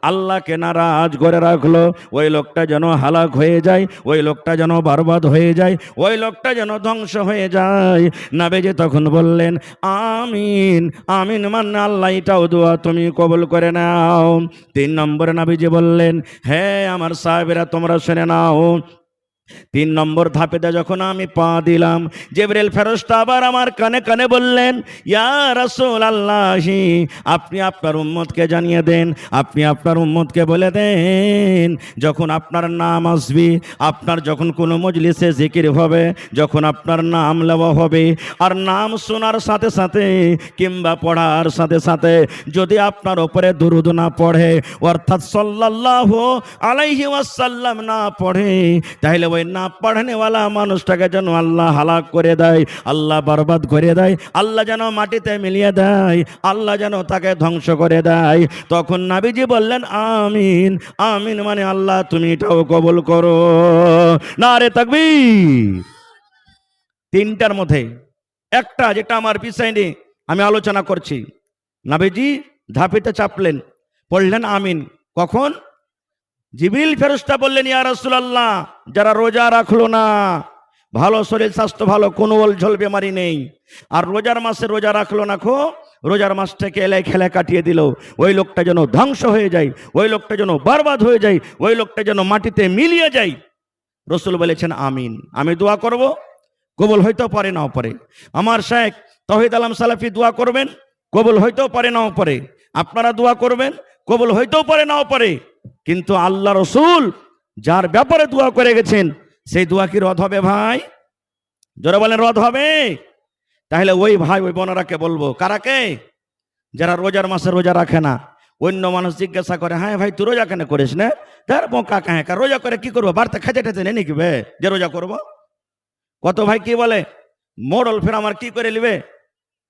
আল্লাহকে নারাজ করে রাখলো, ওই লোকটা যেন হালাক হয়ে যায়, ওই লোকটা যেন বরবাদ হয়ে যায়, ওই লোকটা যেন ধ্বংস হয়ে যায়। নবীজি তখন বললেন আমিন আমিন মানে আল্লাহ এটাও দোয়া তুমি কবুল করে নাও। 3 নম্বরে নবীজি বললেন, হে আমার সাহাবীরা তোমরা শুনে নাও, 3 নম্বর ধাপেতে যখন আমি পা দিলাম জিবরিল ফেরেশতা আবার আমার কানে কানে বললেন, ইয়া রাসূলুল্লাহ আপনি আপনার উম্মতকে জানিয়ে দেন, আপনি আপনার উম্মতকে বলে দেন যখন আপনার নাম আসবে, আপনার যখন কোনো মজলিসে জিকির হবে, যখন আপনার নাম নেওয়া হবে আর নাম শোনার সাথে সাথে কিংবা পড়ার সাথে সাথে যদি আপনার উপরে দুরূদ না পড়ে অর্থাৎ সাল্লাল্লাহু আলাইহি ওয়াসাল্লাম না পড়ে, তাহলে ওই না পড়নেওয়ালা মানুষটাকে যেন আল্লাহ হালাক করে দেয়, আল্লাহ বরবাদ করে দেয়, আল্লাহ যেন মাটিতে মিলিয়ে দেয়, আল্লাহ যেন তাকে ধ্বংস করে দেয়। তখন নবীজি বললেন আমিন আমিন মানে আল্লাহ তুমি এটাও কবুল করো। নারে তাকবীর। 3টার মধ্যে একটা যেটা আমার বিষয় নিয়ে আমি আলোচনা করছি, নবীজি ধাপিতে চাপলেন, পড়লেন আমিন। কখন? জিবরিল ফেরেশতা বললেন, ইয়া রাসূলুল্লাহ যারা রোজা রাখলো না, ভালো শরীর স্বাস্থ্য ভালো, কোনো ওলঝল বেমারি নেই, আর রোজার মাসে রোজা রাখলো না, রোজার মাসটাকে এলাই খেলা কাটিয়ে দিল, ওই লোকটা যেন ধ্বংস হয়ে যায়, ওই লোকটা যেন বরবাদ হয়ে যায়, ওই লোকটা যেন মাটিতে মিলিয়ে যায়। রাসূল বলেছেন আমিন। আমি দোয়া করব, কবুল হইতেও পারে নাও পারে। আমার শেখ তাওহীদ আলম সালাফি দোয়া করবেন, কবুল হইতেও পারে নাও পারে। আপনারা দোয়া করবেন, কবুল হইতেও পারে নাও পারে। কিন্তু আল্লাহ রসুল যার ব্যাপারে দোয়া করে গেছেন সেই দোয়া কি রদ হবে ভাই? যারা বলেন রদ হবে, তাহলে ওই ভাই ওই বোনেরাকে বলবো, কারাকে? যারা রোজার মাসে রোজা রাখে না। অন্য মানুষ জিজ্ঞাসা করে, হ্যাঁ ভাই তুই রোজা কেন করিস না? তার বোকা কাহে, রোজা করে কি করবো? বাড়িতে খেতে টেতে নেই নাকি বে যে রোজা করবো? কত ভাই কি বলে, মোড়ল ফের আমার কি করে নিবে?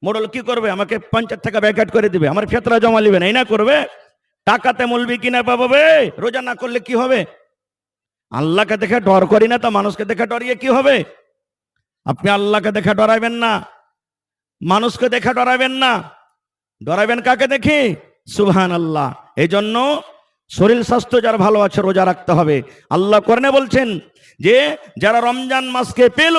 মোড়ল কি করবে? আমাকে 50 টাকা ব্যাকেট করে দিবে, আমার ফেতরা জমা নিবে না, এই না করবে? টাকাতে মলবি কিনা পাবে? রোজা না করলে কি হবে? আল্লাহকে দেখে ডর করি না তো মানুষকে দেখে ডরিয়ে কি হবে? আপনি আল্লাহকে দেখে ডরাবেন না, মানুষকে দেখে ডরাবেন না, ডরাবেন কাকে দেখে? সুবহানাল্লাহ। এই জন্য শরীর স্বাস্থ্য যার ভালো আছে রোজা রাখতে হবে। আল্লাহ কোরআনে বলছেন যে যারা রমজান মাসকে পেল,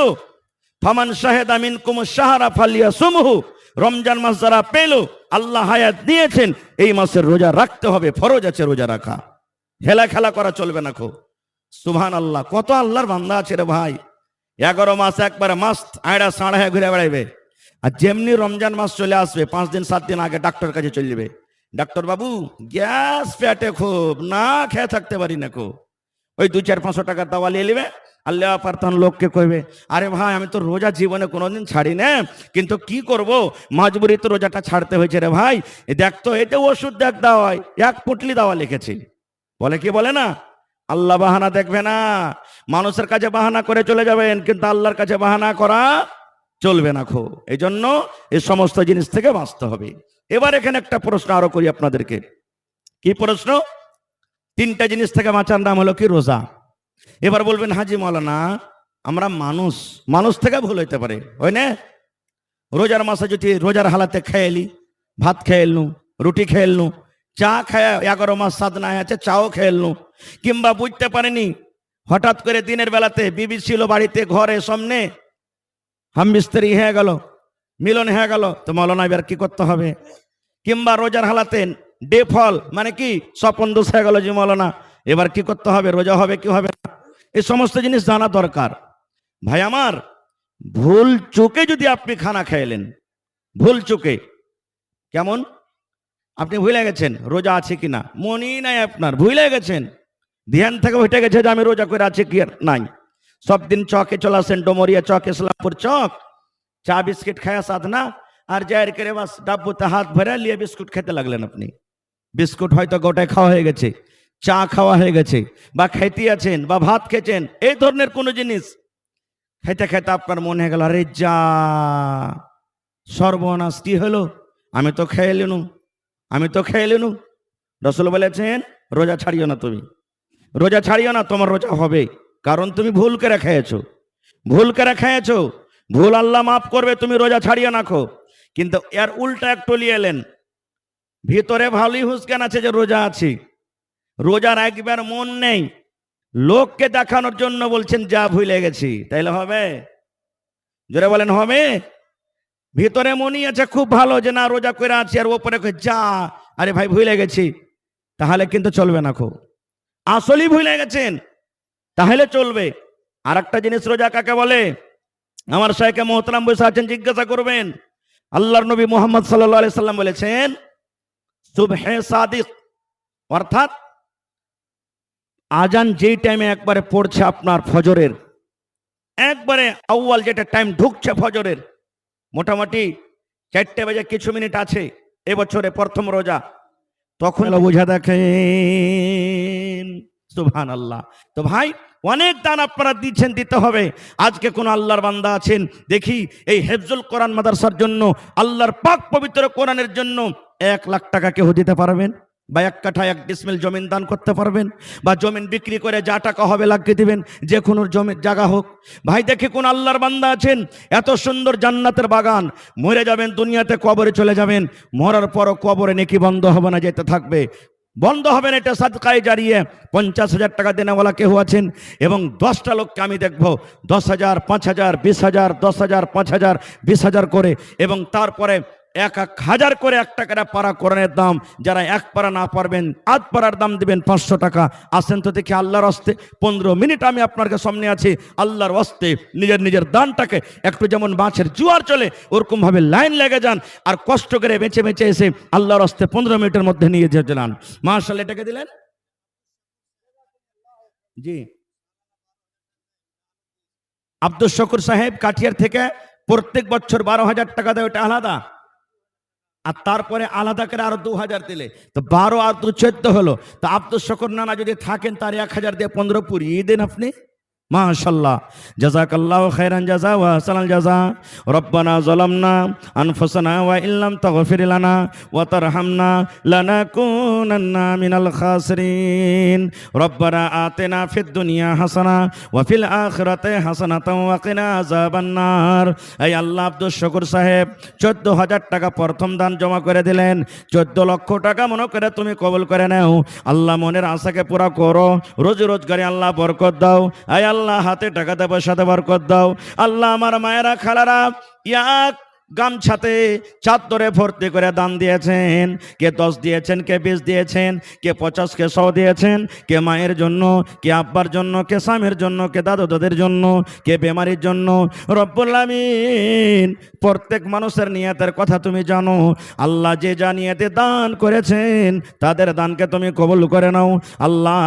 ফামান শাহেদা মিনকুমুশ শাহরা ফালিয়াসুমহু, রমজান মাস যারা পেল, আল্লাহ হায়াত দিয়েছেন, এই মাসের রোজা রাখতে হবে, ফরজ আছে রোজা রাখা, হেলা খেলা করা চলবে না। সুবহানাল্লাহ। কত আল্লাহর বান্দা আছে রে ভাই, 11 মাস একবারে মাস্ত আয়ড়া সাড়া হয়ে ঘুরে বেড়াইবে, আর যেমনি রমজান মাস চলে আসবে 5 দিন 7 দিন আগে ডাক্তার কাছে চলে যাবে, ডাক্তার বাবু গ্যাস পেটে খুব, না খেয়ে থাকতে পারি না কো, ওই 200-500 টাকার দাওয়া নিয়ে নেবে। আল্লাহ পার তখন লোককে কইবে, আরে ভাই আমি তো রোজা জীবনে কোনোদিন ছাড়ি না, কিন্তু কি করব, মজবুরি তো রোজাটা ছাড়তে হয়েছে রে ভাই, দেখ তো এটা ওষুধ দেখ দাওয়াই, 1 পুটলি দাওয়া লিখেছি। বলে কি বলে না, আল্লাহ বাহানা দেখবে না। মানুষের কাছে বাহানা করে চলে যাবেন, কিন্তু আল্লাহর কাছে বাহানা করা চলবে না খো। এই জন্য এই সমস্ত জিনিস থেকে বাঁচতে হবে। এবার এখানে একটা প্রশ্ন আরো করি আপনাদেরকে। কি প্রশ্ন? 3টা জিনিস থেকে বাঁচার নাম হলো কি? রোজা। এবার বলবেন হাজি মাওলানা আমরা মানুষ থেকে ভুল হইতে পারে, হয় না? রোজার মাসে যদি রোজার হালাতে খেয়েলি, ভাত খেয়েলনু, রুটি খেয়েলনু, চা খায় 11 মাস স্বাদ না আছে চাও খেয়েলনু, কিংবা বুঝতে পারেনি হঠাৎ করে দিনের বেলাতে বিবি ছিল বাড়িতে ঘরে সামনে, হামবিস্তারি হয়ে গেল, মিলন হয়ে গেল, তো মাওলানা এবার কি করতে হবে? কিংবা রোজার হালাতে ডে ফল মানে কি স্বপন দোষ হয়ে গেল যে মাওলানা এবার কি করতে হবে, রোজা হবে কি হবে না, এই সমস্ত জিনিস জানা দরকার। ভাই আমার, ভুল চোখে যদি আপনি খানা খাইলেন, ভুল চোখে, কেমন আপনি ভুলে গেছেন রোজা আছে কিনা, মনই নাই আপনার, ভুলে গেছেন, ধ্যান থেকে উঠে গেছে যে আমি রোজা করে আছে কি নাই, সব দিন চকে চলে আসেন, ডোমরিয়া চক, ইসলামপুর চক, চা বিস্কিট খায়া সাথ না, আর জায়ের করে বাস ডাব্বুতে হাত ভরে নিয়ে বিস্কুট খেতে লাগলেন আপনি। বিস্কুট হয়তো গোটায় খাওয়া হয়ে গেছে, চা খাওয়া হয়ে গেছে, বা খাইতে আছেন, বা ভাত খেয়েছেন, এই ধরনের কোনো জিনিস খেতে খেতে আপনার মনে হয়ে গেল, আরে যা সর্বনাশ, কি হলো, আমি তো খেয়ে এলেনু। রসুল বলেছেন রোজা ছাড়িও না, তুমি রোজা ছাড়িও না, তোমার রোজা হবে, কারণ তুমি ভুল করে খেয়েছো, ভুল আল্লাহ মাফ করবে, তুমি রোজা ছাড়িও না খো। কিন্তু এর উল্টা একটু নিয়ে এলেন, ভিতরে ভালোই হুসকান আছে যে রোজা আছি, রোজার একবার মন নেই, লোককে দেখানোর জন্য বলছেন যা ভুলে গেছি, তাইলে হবে? জোরে বলেন হবে? ভিতরে মনই আছে খুব ভালো যে না রোজা করে আছি, আর ওপরে যা আরে ভাই ভুলে গেছি, তাহলে কিন্তু চলবে না খো। আসলেই ভুলে গেছেন তাহলে চলবে। আর একটা জিনিস, রোজা কাকে বলে? আমার শাইখে মোহতারাম বসে আছেন, জিজ্ঞাসা করবেন। আল্লাহর নবী মুহাম্মদ সাল্লাল্লাহু আলাইহি সাল্লাম বলেছেন সুবহে সাদিক, অর্থাৎ আজান যেই টাইমে একবারে পড়ছে আপনার ফজরের, একবারে আউয়াল যেটা টাইম ঢুকছে ফজরের, মোটামুটি 4টে বাজে কিছু মিনিট আছে এবছরে প্রথম রোজা, তখন বোঝা দেখেন। সুবহানাল্লাহ। তো ভাই অনেক দান আপনারা দিচ্ছেন, দিতে হবে। আজকে কোন আল্লাহর বান্দা আছেন দেখি এই হেফজুল কোরআন মাদ্রাসার জন্য, আল্লাহর পাক পবিত্র কোরআনের জন্য 1 লাখ টাকা কেউ দিতে পারবেন? বা 1 কাঠা 1 ডিসমিল জমিন দান করতে পারবেন? বা জমিন বিক্রি করে যা টাকা হবে লাগিয়ে দিবেন, যে কোনো জমির জায়গা হোক। ভাই দেখে কোন আল্লাহর বান্দা আছেন এত সুন্দর জান্নাতের বাগান, মরে যাবেন দুনিয়াতে, কবরে চলে যাবেন, মরার পরও কবরে নেকি বন্ধ হবে না, যেতে থাকবে, বন্ধ হবে না, এটা সাদকায়ে জারিয়ে। 50,000 টাকা দেনেওয়ালা কেউ আছেন, এবং 10টা লোককে আমি দেখবো 10,000, 5,000, 20,000, 10,000, 5,000, 20,000 করে, এবং তারপরে 1,000 করে 1 টাকার পারা কোরআনের দাম, যারা 1 পারা না পারবেন আধ পারার দাম দিবেন 500 টাকা। আসেন তো দেখি আল্লাহর হস্তে 15 মিনিট আমি আপনার সামনে আছি, আল্লাহর হস্তে নিজের দানটাকে একটু, যেমন মাছের জোয়ার চলে ওরকম ভাবে লাইন লেগে যান, আর কষ্ট করে বেঁচে এসে আল্লাহর হস্তে 15 মিনিটের মধ্যে নিয়ে যেতে যান। মাশাআল্লাহ। এটাকে দিলেন জি আব্দুল শকুর সাহেব কাঠিয়ার থেকে, প্রত্যেক বছর 12,000 টাকা দেয়, ওটা আলাদা, আর তারপরে আলাদা করে আরো 2,000 দিলে তো 12 আর 2 14 হলো। তো আব্দুল শকুর নানা যদি থাকেন তার 1,000 দিয়ে 15 পুরিয়ে দেন আপনি, মাশাল্লাহ, জাযাকাল্লাহু খাইরান জাযা ওয়া আহসানাল জাযা। রব্বানা যালামনা আনফুসানা ওয়া ইল্লাম তাগফির লানা ওয়া তারহামনা লানাকুনান্না মিনাল খাসিরিন। রব্বানা আতিনা ফিদ দুনিয়া হাসানা ওয়া ফিল আখিরাতি হাসানাতাও ওয়া কিনা আযাবান নার। এই আল্লাহ আব্দুল শুকুর সাহেব 14,000 টাকা প্রথম দান জমা করে দিলেন। 14 লক্ষ টাকা মনে করে তুমি কবুল করে নাও। আল্লাহ মনের আশাকে পুরা করো, রোজি রোজগারে আল্লাহ বরকত দাও। আয় আল্লাহ হাতে টাকাতে পয়সাতে বরকত দাও। আল্লাহ আমার মায়েরা খালারা এক গামছাতে চাদরে ভর্তি করে দান দিয়েছেন। কে 10 দিয়েছেন, কে 20 দিয়েছেন, কে 50, কে 100 দিয়েছেন। কে মায়ের জন্য, কে আব্বার জন্য, কে স্বামীর জন্য, কে দাদু দাদের জন্য, কে বেমারির জন্য। রব্বুল আমিন, প্রত্যেক মানুষের নিয়তের কথা তুমি জানো। আল্লাহ যে যা নিয়তে দান করেছেন তাদের দানকে তুমি কবুল করে নাও। আল্লাহ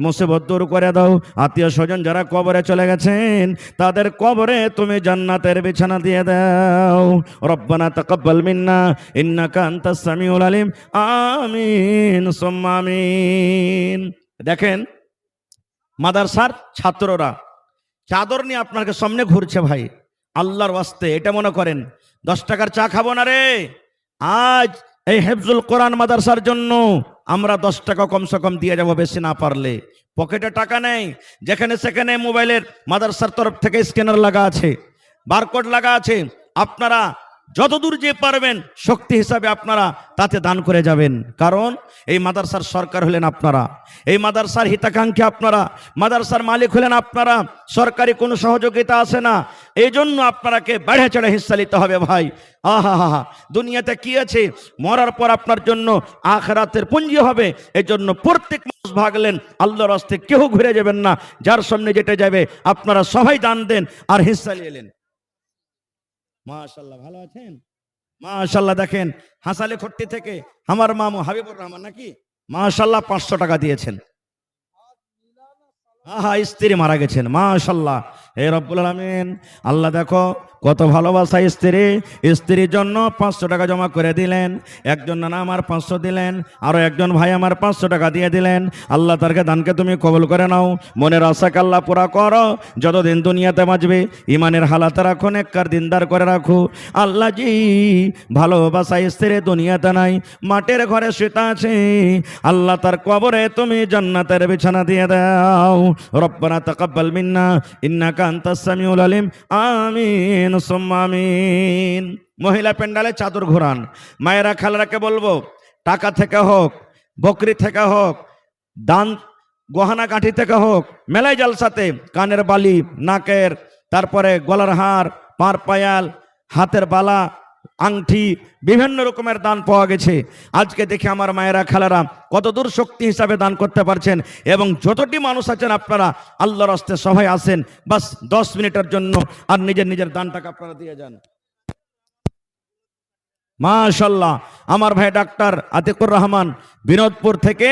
মুসিবত দূর করে দাও। আত্মীয় স্বজন যারা কবরে চলে গেছেন তাদের কবরে তুমি জান্নাতের বিছানা দিয়ে দাও। রব্বানা তাকাব্বাল মিন্না ইন্নাকা আনতাস সামিউল আলিম। আমিন সুম্মা আমিন। দেখেন মাদ্রাসার ছাত্ররা চাদর নিয়ে আপনাকে সামনে ঘুরছে ভাই। আল্লাহর ওয়াস্তে এটা মনে করেন 10 টাকার চা খাবো না রে। আজ এই হেফজুল কোরআন মাদ্রাসার জন্য আমরা 10 টাকা কমসে কম দিয়ে যাবো, বেশি না পারলে। পকেটে টাকা নেই, যেখানে সেখানে মোবাইলের মাদ্রাসার তরফ থেকে স্ক্যানার লাগা আছে, বারকোড লাগা আছে। আপনারা যতদূর যে পারবেন শক্তি হিসাবে আপনারা তাতে দান করে যাবেন। কারণ এই মাদ্রাসার সরকার হলেন আপনারা, এই মাদ্রাসার হিতাকাঙ্ক্ষী আপনারা, মাদ্রাসার মালিক হলেন আপনারা। সরকারি কোনো সহযোগিতা আসে না, এই জন্য আপনারাকে বেড়ে চড়ে হিস্সা নিতে হবে ভাই। আহা হা হা, দুনিয়াতে কি আছে, মরার পর আপনার জন্য আখিরাতের পুঁজি হবে। এই জন্য প্রত্যেক মানুষ ভাগলেন, আল্লাহর রাস্তায় কেউ ঘুরে যাবেন না। যার সামনে যেটা যাবে আপনারা সবাই দান দেন আর হিস্সা নিয়ে এলেন। মাশাআল্লাহ, ভালো আছেন? মাশাআল্লাহ। দেখেন হাসালে খট্টি থেকে আমার মামু হাবিবুর রহমান নাকি মাশাআল্লাহ 500 টাকা দিয়েছেন। আহা, স্ত্রী মারা গেছেন। মাশাআল্লাহ, হে রব্বুল আলামিন, আল্লাহ দেখো কত ভালোবাসা স্ত্রী। স্ত্রীর জন্য 500 টাকা জমা করে দিলেন। একজন নানা আমার 500 দিলেন, আরো একজন ভাই আমার 500 টাকা দিয়ে দিলেন। আল্লাহ তারকে দানকে তুমি কবুল করে নাও। মনের আশাকে আল্লাহ পুরা করো। যতদিন দুনিয়াতে বাঁচবে ইমানের হালাতে রাখো, নেককার দিনদার করে রাখো। আল্লাহ জি, ভালোবাসা স্ত্রী দুনিয়াতে নাই, মাটির ঘরে শুতে আছে। আল্লাহ তার কবরে তুমি জান্নাতের বিছানা দিয়ে দাও। রব্বানা তাকাব্বাল মিন্না ইন্নাকা আনতাস সামিউল আলিম। আমিন সুম্মা আমিন। মহিলা প্যান্ডালে চাদর ঘোরান। মায়েরা খালারাকে বলবো, টাকা থেকে হোক, বকরি থেকে হোক, দান গহনা গাঁঠি থেকে হোক, মেলাই জালসাতে কানের বালি, নাকের, তারপরে গলার হার, পার পায়াল, হাতের বালা, আংটি, বিভিন্ন রকমের দান পাওয়া গেছে। আজকে দেখে আমার মায়েরা খালারা কত দূর শক্তি হিসাবে দান করতে পারছেন। এবং যতটি মানুষ আছেন আপনারা আল্লাহর রাস্তে সবাই আসেন, বাস 10 মিনিটের জন্য, আর নিজের নিজের দানটাকে আপনারা দিয়ে যান। মাশাআল্লাহ, আমার ভাই ডাক্তার আতিকুর রহমান বিনোদপুর থেকে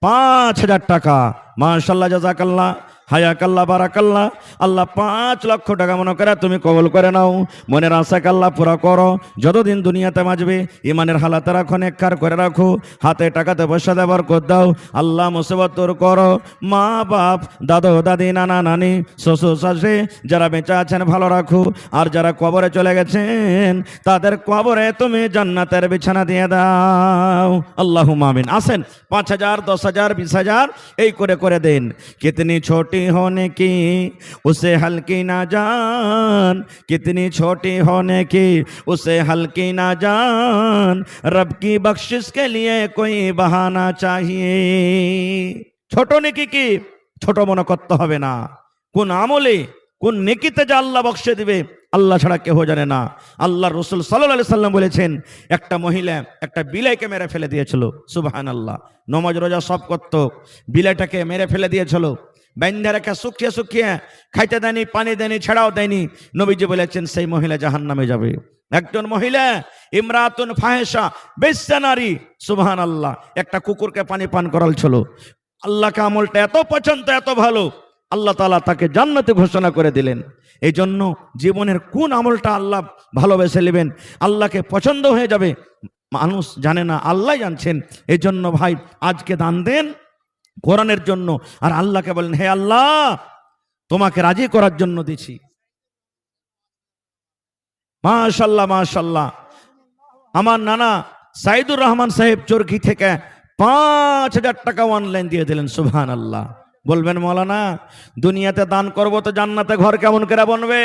5,000 টাকা। মাশাআল্লাহ, জাযাকাল্লাহ, হায়াকাল্লাহ, বারাকাল্লাহ। আল্লাহ 5 লক্ষ টাকা মনে করে তুমি কবুল করে নাও। মনের আশাকে আল্লাহ পুরা করো। যতদিন দুনিয়াতে বাঁচবে ইমানের হালাতে রাখো, নেককার করে রাখো, হাতে টাকাতে পয়সা দেবার কর দাও। আল্লাহ মুসিবত দূর করো। মা বাপ, দাদু দাদি, নানা নানি, শ্বশুর শাশুড়ি যারা বেঁচে আছেন ভালো রাখো। আর যারা কবরে চলে গেছেন তাদের কবরে তুমি জান্নাতের বিছানা দিয়ে দাও। আল্লাহুম্মা আমিন। আসেন 5,000, 10,000, 20,000 এই করে করে দেন। কিতনি ছোটি होने की उसे हल्की ना जान, कितनी छोटी होने की उसे हल्की ना जान, रब की बख्शिश के लिए कोई बहाना चाहिए। ছোট নেকি কি ছোট মনে করতে হবে না। কোন আমলে কোন নেকিতে যে আল্লাহ বকশে দিবে আল্লাহ ছাড়া কেউ জানে না। আল্লাহ রাসূল সাল্লাল্লাহু আলাইহি সাল্লাম বলেছেন, একটা মহিলা একটা বিলাইকে মেরে ফেলে দিয়েছিল। সুবহানাল্লাহ, নামাজ রোজা সব করত, বিলাইটাকে মেরে ফেলে দিয়েছিল। বাইন্ধা রেখে শুকিয়ে শুকিয়ে খাইতে দেয়নি, পানি দেয়নি, ছেড়াও দেয়নি। নবীজি বলেছেন সেই মহিলা জাহান্নামে যাবে। একজন মহিলা ইমরাতুন ফাহিশা, বেশ্যা নারী, সুবহানাল্লাহ, একটা কুকুরকে পানি পান করাল ছিল। আল্লাহকে আমলটা এত পছন্দ, এত ভালো, আল্লাহ তাআলা তাকে জান্নাতে ঘোষণা করে দিলেন। এই জন্য জীবনের কোন আমলটা আল্লাহ ভালোবেসে নেবেন, আল্লাহকে পছন্দ হয়ে যাবে, মানুষ জানে না, আল্লাহ জানছেন। এই জন্য ভাই আজকে দান দেন কোরআনের জন্য। আর আল্লাহকে বলেন, হে আল্লাহ তোমাকে রাজি করার জন্য দিছি। মাশাল্লাহ মাশাল্লাহ। আমার নানা সাইদুর রহমান সাহেব চরকি থেকে 5,000 টাকা অনলাইন দিয়ে দিলেন। সুবহানাল্লাহ। বলবেন মৌলানা, দুনিয়াতে দান করব তো জান্নাতে ঘর কেমন করে বনবে?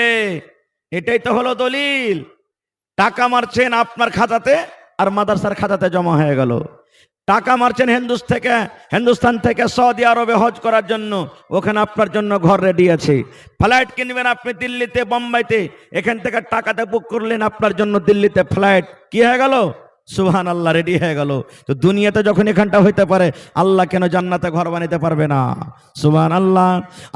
এটাই তো হলো দলিল। টাকা মারছেন আপনার খাতাতে আর মাদ্রাসার খাতাতে জমা হয়ে গেল। টাকা মারছেন হিন্দুস্তান থেকে সৌদি আরবে হজ করার জন্য, ওখানে আপনার জন্য ঘর রেডি আছে। ফ্লাইট কিনবেন আপনি দিল্লিতে বোম্বাইতে, এখান থেকে টাকাতে বুক করলেন আপনার জন্য দিল্লিতে ফ্লাইট, কি হয়ে গেল? সুবহানাল্লাহ, রেডি হয়ে গেল। তো দুনিয়াতে যখন এখানটা হইতে পারে, আল্লাহ কেন জান্নাতে ঘর বানাইতে পারবে না? সুবহানাল্লাহ।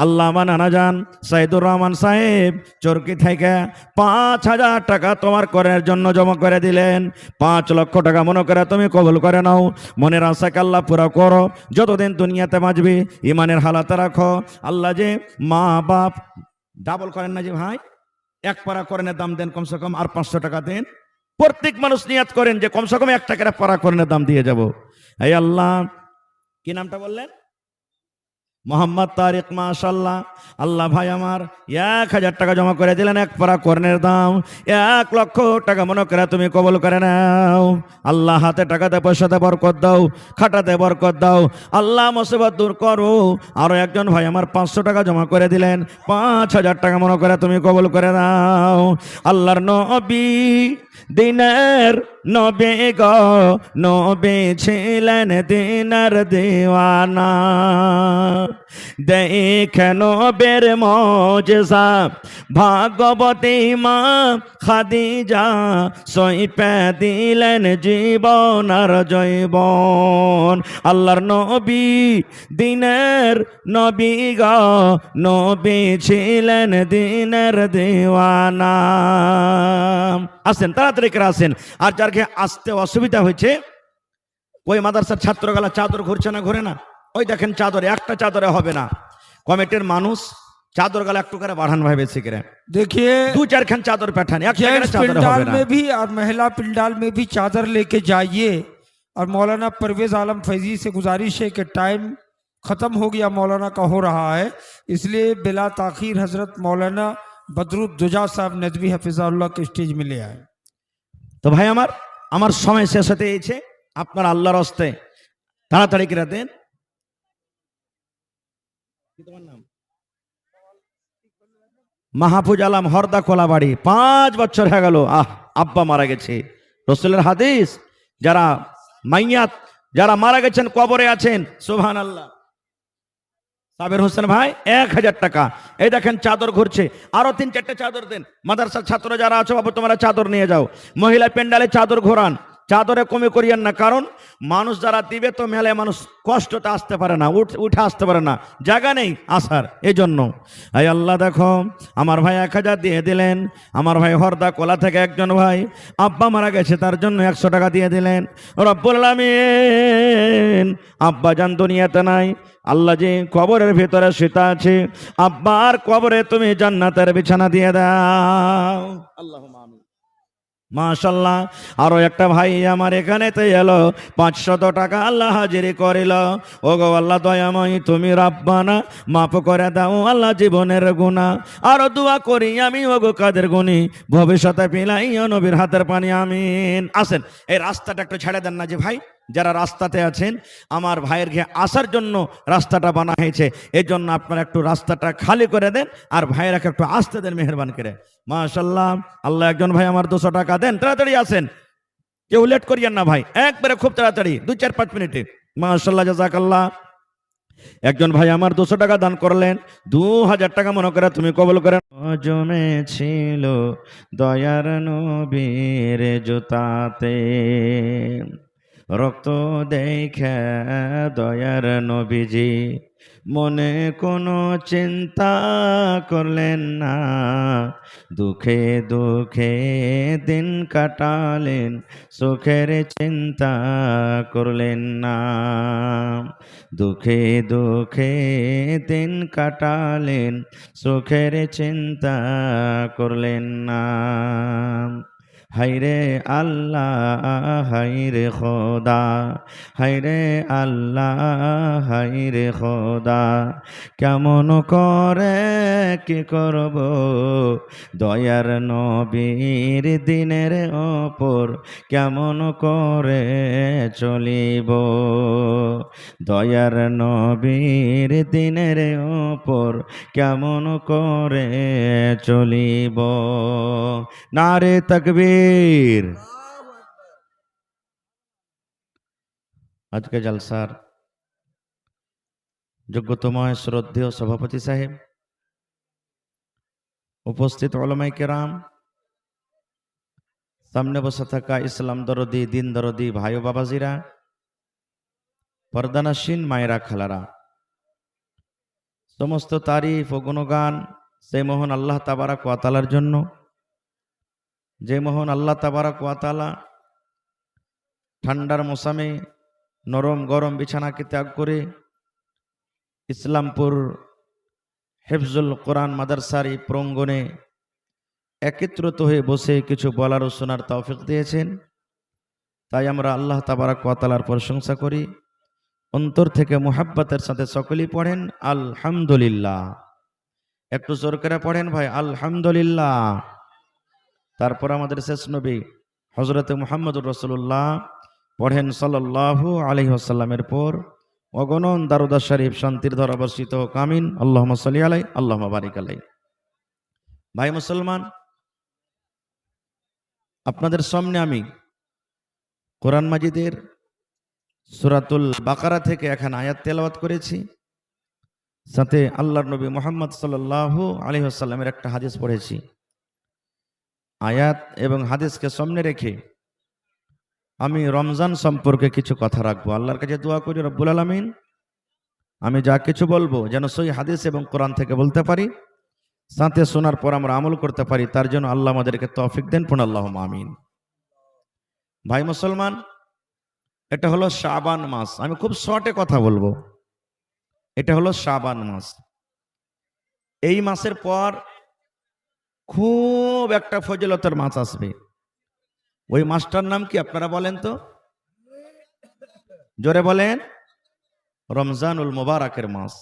আল্লাহ মানানা যান সাইদুর রহমান সাহেব চরকি থেকে 5,000 টাকা তোমার করের জন্য জমা করে দিলেন। 5 লক্ষ টাকা মনে করে তুমি কবুল করে নাও। মনের আশাকে আল্লাহ পুরা করো। যতদিন দুনিয়াতে বাঁচবি ইমানের হালাতে রাখো। আল্লাহ যে মা বাপ ডাবল করেন না যে ভাই, এক পারা করেনের দাম দেন কমসে কম, আর 500 টাকা দেন। প্রত্যেক মানুষ নিয়াত করেন যে কমসে কম 1 টাকার পারা করেনের দাম দিয়ে যাব। এই আল্লাহ, কি নামটা বললেন? মোহাম্মদ তারিক। মাশাল্লাহ। আল্লাহ ভাই আমার 1,000 টাকা জমা করে দিলেন, এক পারা কর্নের দাম 1 লক্ষ টাকা মনে করে তুমি কবল করে নাও। আল্লাহ হাতে টাকাতে পয়সাতে বরকত দাও, খাটাতে বরকত দাও। আল্লাহ মুসিবত দূর করো। আরো একজন ভাই আমার 500 টাকা জমা করে দিলেন, 5,000 টাকা মনে করে তুমি কবল করে নাও। আল্লাহর নবী দিনের নবী গো, নবী ছিলেন দিনের দিওয়ানা। দেখে নবের মজেজা ভাগবতী মা খাদিজা, সইপে দিলেন জীবন আর জৈবন। আল্লাহর নবী দিনের নবী গো, নবী ছিলেন দিনের দিওয়ানা। আসেন তাড়াতাড়ি করে আসেন। আর যার আসতে অসুবিধা হয়েছে, ওই মাদ্রাসার ছাত্রগুলা চাদর ঘুরছে না, ঘুরে না? ওই দেখেন চাদরে, একটা চাদরে হবে না। কমিটির মানুষ চাদর গালা একটু করে বাড়ান ভাই, বেশি করে। देखिए 2-4 खान चादर पैठान, एक जेंट्स चादर पिंडाल হবে না। में भी और महिला पिंडाल में भी चादर लेके जाइए। और मौलाना परवेज आलम फैजी से गुजारिश है कि टाइम ख़त्म हो गया मौलाना का हो रहा है, इसलिए बिला ताखीर हजरत मौलाना बदरुद्दुजा साहब नदवी हफिज़ाहुल्लाह के स्टेज में ले आए। তো ভাই আমার সময় শেষ হতে এসেছে। আপনার আল্লাহর হস্তে তাড়াতাড়ি করে দেন। কি তোমার নাম? মাহফুজ আলম, হরদা কোলাবাড়ি। 5 বছর হয়ে গেল আব্বা মারা গেছে। রসুলের হাদিস, যারা মাইয়াত, যারা মারা গেছেন কবরে আছেন, সুবহানাল্লাহ। সাবের হোসেন ভাই 1,000 টাকা। এই দেখেন চাদর ঘুরছে, আরো 3-4টে চাদর দেন। মাদ্রাসার ছাত্র যারা আছো বাবু, তোমরা চাদর নিয়ে যাও। মহিলা পেন্ডালে চাদর ঘোরান, চাদরে কমে করিয়েন না, কারণ মানুষ যারা দিবে তো মেলায় মানুষ কষ্টতে আসতে পারে না, উঠে আসতে পারে না, জায়গা নেই আসার, এই জন্য। এই আল্লাহ দেখো আমার ভাই 1,000 দিয়ে দিলেন। আমার ভাই হরদা কোলা থেকে একজন ভাই আব্বা মারা গেছে, তার জন্য 100 টাকা দিয়ে দিলেন। রব্বুল আলামিন, আব্বা জান দুনিয়াতে নাই, আল্লাহ যে কবরের ভিতরে শুতে আছে, আব্বার কবরে তুমি জান্নাতের বিছানা দিয়ে দাও। আল্লাহুম্মা আমিন। মাশাল্লাহ। আরো একটা ভাই আমার এখানেতে এলো, 500 টাকা আল্লাহ হাজিরি করিল। ও গো আল্লাহ দয়াময়, তুমি রাব্বানা মাফ করে দাও আল্লাহ জীবনের গুনাহ। আরো দোয়া করি আমি, ও গো কাদের গুনি, ভবিষ্যতে পিলাইও নবীর হাতের পানি, আমিন। আসেন এই রাস্তাটা একটু ছেড়ে দেন না যে ভাই, যারা রাস্তাতে আছেন, আমার ভাইয়ের ঘে আসার জন্য রাস্তাটা বানা হয়েছে, এই জন্য আপনারা একটু রাস্তাটা খালি করে দেন, আর ভাইয়েরাকে একটু আসতে দেন মেহেরবান করে। মাশাল্লাহ। আল্লাহ একজন ভাই আমার 200 টাকা দেন, তাড়াতাড়ি আসেন, কেউ লেট করিয়েন না ভাই, একবারে খুব তাড়াতাড়ি 2-4-5 মিনিটে। মাশাল্লাহ, জাযাকাল্লাহ। একজন ভাই আমার 200 টাকা দান করলেন, 2,000 টাকা মনে করে তুমি কবুল করেন। জমেছিল দয়ার নবীর জুতাতে, রক্ত দেখে দয়ার নবীজি মনে কোনো চিন্তা করলেন না, দুঃখে দুঃখে দিন কাটালেন, সুখের চিন্তা করলেন না। দুঃখে দুঃখে দিন কাটালেন, সুখের চিন্তা করলেন না। হায়রে আল্লাহ, হায়রে খোদা, হায়রে আল্লাহ, হায়রে খোদা, কেমন করে কি করব দয়ার নবীর দিনের ওপর, কেমন করে চলিব দয়ার নবীর দিনের ওপর, কেমন করে চলিব। নারে তাকবীর। আজকে জলসার যোগ্যতম শ্রদ্ধেয় সভাপতি সাহেব, উপস্থিত ওলামায়ে কেরাম, সামনে বসে থাকা ইসলাম দরদি, দিন দরদি ভাই ও বাবাজিরা, পর্দানাসীন মায়েরা, খালারা, সমস্ত তারিফ ও গুণগান সেই মহান আল্লাহ তাবারাক ওয়া তাআলার জন্য, যে মহান আল্লাহ তাবারাক ওয়া তাআলা ঠান্ডার মৌসুমে নরম গরম বিছানাকে ত্যাগ করে ইসলামপুর হেফজুল কোরআন মাদ্রাসার এই প্রাঙ্গণে একত্রিত হয়ে বসে কিছু বলার ও শোনার তৌফিক দিয়েছেন। তাই আমরা আল্লাহ তাবারাক ওয়া তাআলার প্রশংসা করি, অন্তর থেকে মুহাব্বতের সাথে সকলেই পড়েন আলহামদুলিল্লাহ। একটু জোর করে পড়েন ভাই আলহামদুলিল্লাহ। তারপর আমাদের শেষ নবী হযরতে মুহাম্মদুর রাসূলুল্লাহ পড়েন সাল্লাল্লাহু আলাইহি ওয়াসাল্লামের পর অগণন দারুদ শরীফ শান্তির ধারা বর্ষিত হোক, আমিন। আল্লাহুম্মা সাল্লি আলাইহি, আল্লাহুম্মা বারিক আলাইহি। ভাই মুসলমান, আপনাদের সামনে আমি কোরআন মাজিদের সূরাতুল বাকারা থেকে এখন আয়াত তেলাওয়াত করেছি, সাথে আল্লাহর নবী মুহাম্মদ সাল্লাল্লাহু আলাইহি ওয়াসাল্লামের একটা হাদিস পড়েছি। আয়াত এবং হাদিসকে সামনে রেখে আমি রমজান সম্পর্কে কিছু কথা রাখবো। আল্লাহর কাছে দোয়া করি রব্বুল আলামিন আমি যা কিছু বলবো যেন সই হাদিস এবং কোরআন থেকে বলতে পারি, সাথে শোনার পর আমরা আমল করতে পারি, তার জন্য আল্লাহ আমাদেরকে তৌফিক দেন, পড়ুন আল্লাহুম্মা আমিন। ভাই মুসলমান, এটা হলো শাবান মাস। আমি খুব শর্টে কথা বলবো। এটা হলো শাবান মাস। এই মাসের পর খুব একটা ফজিলতের মাস আসবে। ওই মাসটার নাম কি আপনারা বলেন তো? জোরে বলেন। রমজানুল মুবারাকের মাস।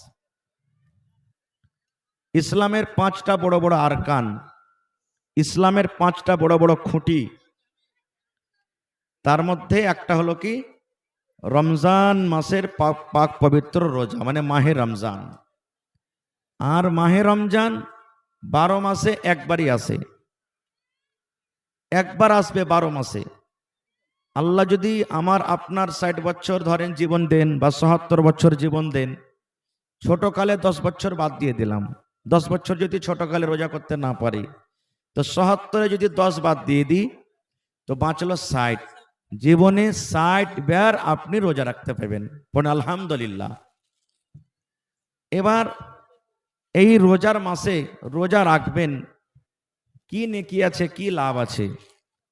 ইসলামের 5টা বড় বড় আরকান, ইসলামের 5টা বড় বড় খুঁটি, তার মধ্যে একটা হলো কি রমজান মাসের পাক পবিত্র রোজা, মানে মাহে রমজান। আর মাহে রমজান 12 মাসে একবারই আসে, একবার আসবে 12 মাসে। আল্লাহ যদি আমার আপনার 60 বছর ধরেন জীবন দেন বা ৭৭ বছর জীবন দেন, ছোটকালে 10 বছর বাদ দিয়ে দিলাম, 10 বছর যদি ছোটকালে রোজা করতে না পারি তো ৭৭-এ যদি 10 বাদ দিয়ে দিই তো বাঁচলো 60। জীবনে 60 বার আপনি রোজা রাখতে পারবেন, পড়ুন আলহামদুলিল্লাহ। এবার এই রোজার মাসে রোজা রাখবেন, কি নেকি আছে, কি লাভ আছে,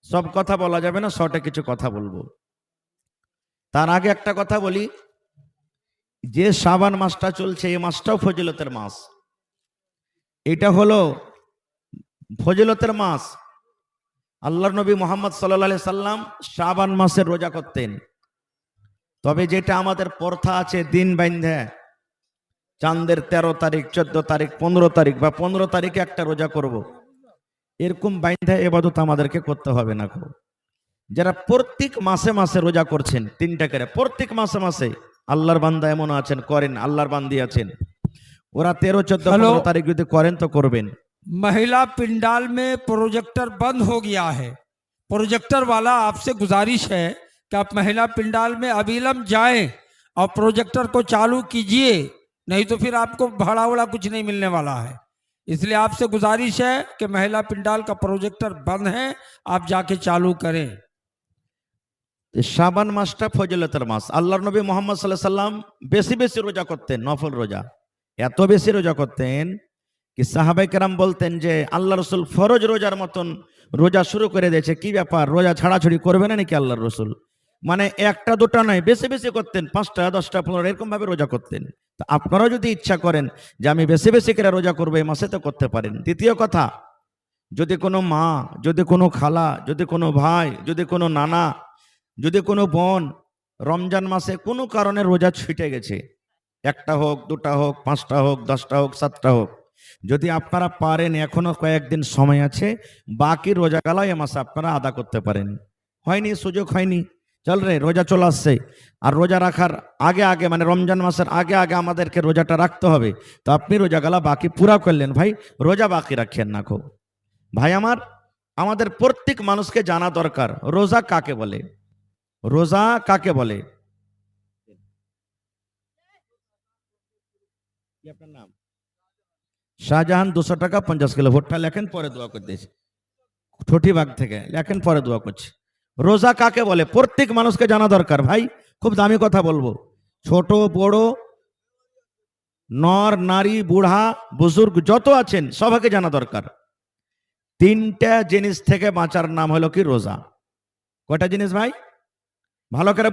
সব কথা বলা যাবে না, শর্টে কিছু কথা বলবো। তার আগে একটা কথা বলি, যে শাবান মাসটা চলছে এই মাসটাও ফজিলতের মাস। এটা হলো ফজিলতের মাস। আল্লাহর নবী মুহাম্মদ সাল্লাল্লাহু আলাইহি সাল্লাম শাবান মাসে রোজা করতেন। তবে যেটা আমাদের প্রথা আছে দিন বাইন্ধে, চাঁদের 13 তারিখ, 14 তারিখ, 15 তারিখ বা 15 তারিখে একটা রোজা করব, এরকম বাইন্ধে ইবাদত আমাদেরকে করতে হবে না। যারা প্রত্যেক মাসে মাসে রোজা করছেন 3টা করে, প্রত্যেক মাসে মাসে আল্লাহর বান্দা এমন আছেন করেন, আল্লাহর বান্দি আছেন, ওরা 13, 14, 15 তারিখ যদি করেন তো করবেন। महिला पिंडाल में प्रोजेक्टर बंद हो गया है। प्रोजेक्टर वाला आपसे गुजारिश है कि आप महिला पिंडाल में अविलंब जाएं और प्रोजेक्टर को चालू कीजिए, नहीं तो फिर आपको भाड़ा वड़ा कुछ नहीं मिलने वाला है। इसलिए आपसे गुजारिश है कि महिला पिंडाल का प्रोजेक्टर बंद है, आप जाके चालू करें। শাবান মাসটা ফজিলতের মাস। আল্লাহর নবী মুহাম্মদ সাল্লাল্লাহু আলাইহি সাল্লাম বেশি বেশি রোজা করতেন, নফল রোজা। এত বেশি রোজা করতেন কি সাহাবায়ে কেরাম বলতেন যে আল্লাহ রসুল ফরজ রোজার মতন রোজা শুরু করে দিয়েছে, কি ব্যাপার, রোজা ছাড়াছড়ি করবে না নাকি আল্লাহর রসুল? মানে একটা দুটা নয়, বেশি বেশি করতেন, 5টা 10টা 15 এরকম ভাবে রোজা করতেন। তা আপনারাও যদি ইচ্ছা করেন যে আমি বেশি বেশি করে রোজা করবো এই মাসে তো করতে পারেন। দ্বিতীয় কথা, যদি কোনো মা, যদি কোনো খালা, যদি কোনো ভাই, যদি কোনো নানা, যদি কোনো বোন রমজান মাসে কোনো কারণে রোজা ছুটে গেছে, একটা হোক, দুটা হোক, পাঁচটা হোক, 10টা হোক, 7টা হোক, যদি আপনারা পারেন এখনো কয়েকদিন সময় আছে, বাকি রোজাগুলো এ মাসে আপনারা আদা করতে পারেন। হয়নি, সুযোগ হয়নি, চল রে রোজা চলে আসছে, আর রোজা রাখার আগে আগে মানে রমজান মাসের আগে আগে আমাদেরকে রোজাটা রাখতে হবে, তো আপনি রোজাগুলা বাকি পুরা করলেন ভাই, রোজা বাকি রাখেন না খো। ভাই আমার, আমাদের প্রত্যেক মানুষকে জানা দরকার রোজা কাকে বলে, রোজা কাকে বলে। কি আপনার নাম? শাহজাহান, 200 টাকা 50 কিলো। ভোটটা লেখেন, পরে দোয়া করে দিয়েছি। ঠোঁটিবাগ থেকে লেখেন, পরে দোয়া করছি। রোজা কাকে বলে প্রত্যেক মানুষকে জানা দরকার ভাই, খুব দামি কথা বলবো। ছোট বড়, নর নারী, বুড়া বুজুর্গ যত আছেন সবাইকে জানা দরকার। 3টা জিনিস থেকে বাঁচার নাম হলো কি রোজা। কয়টা জিনিস ভাই? ভালো করে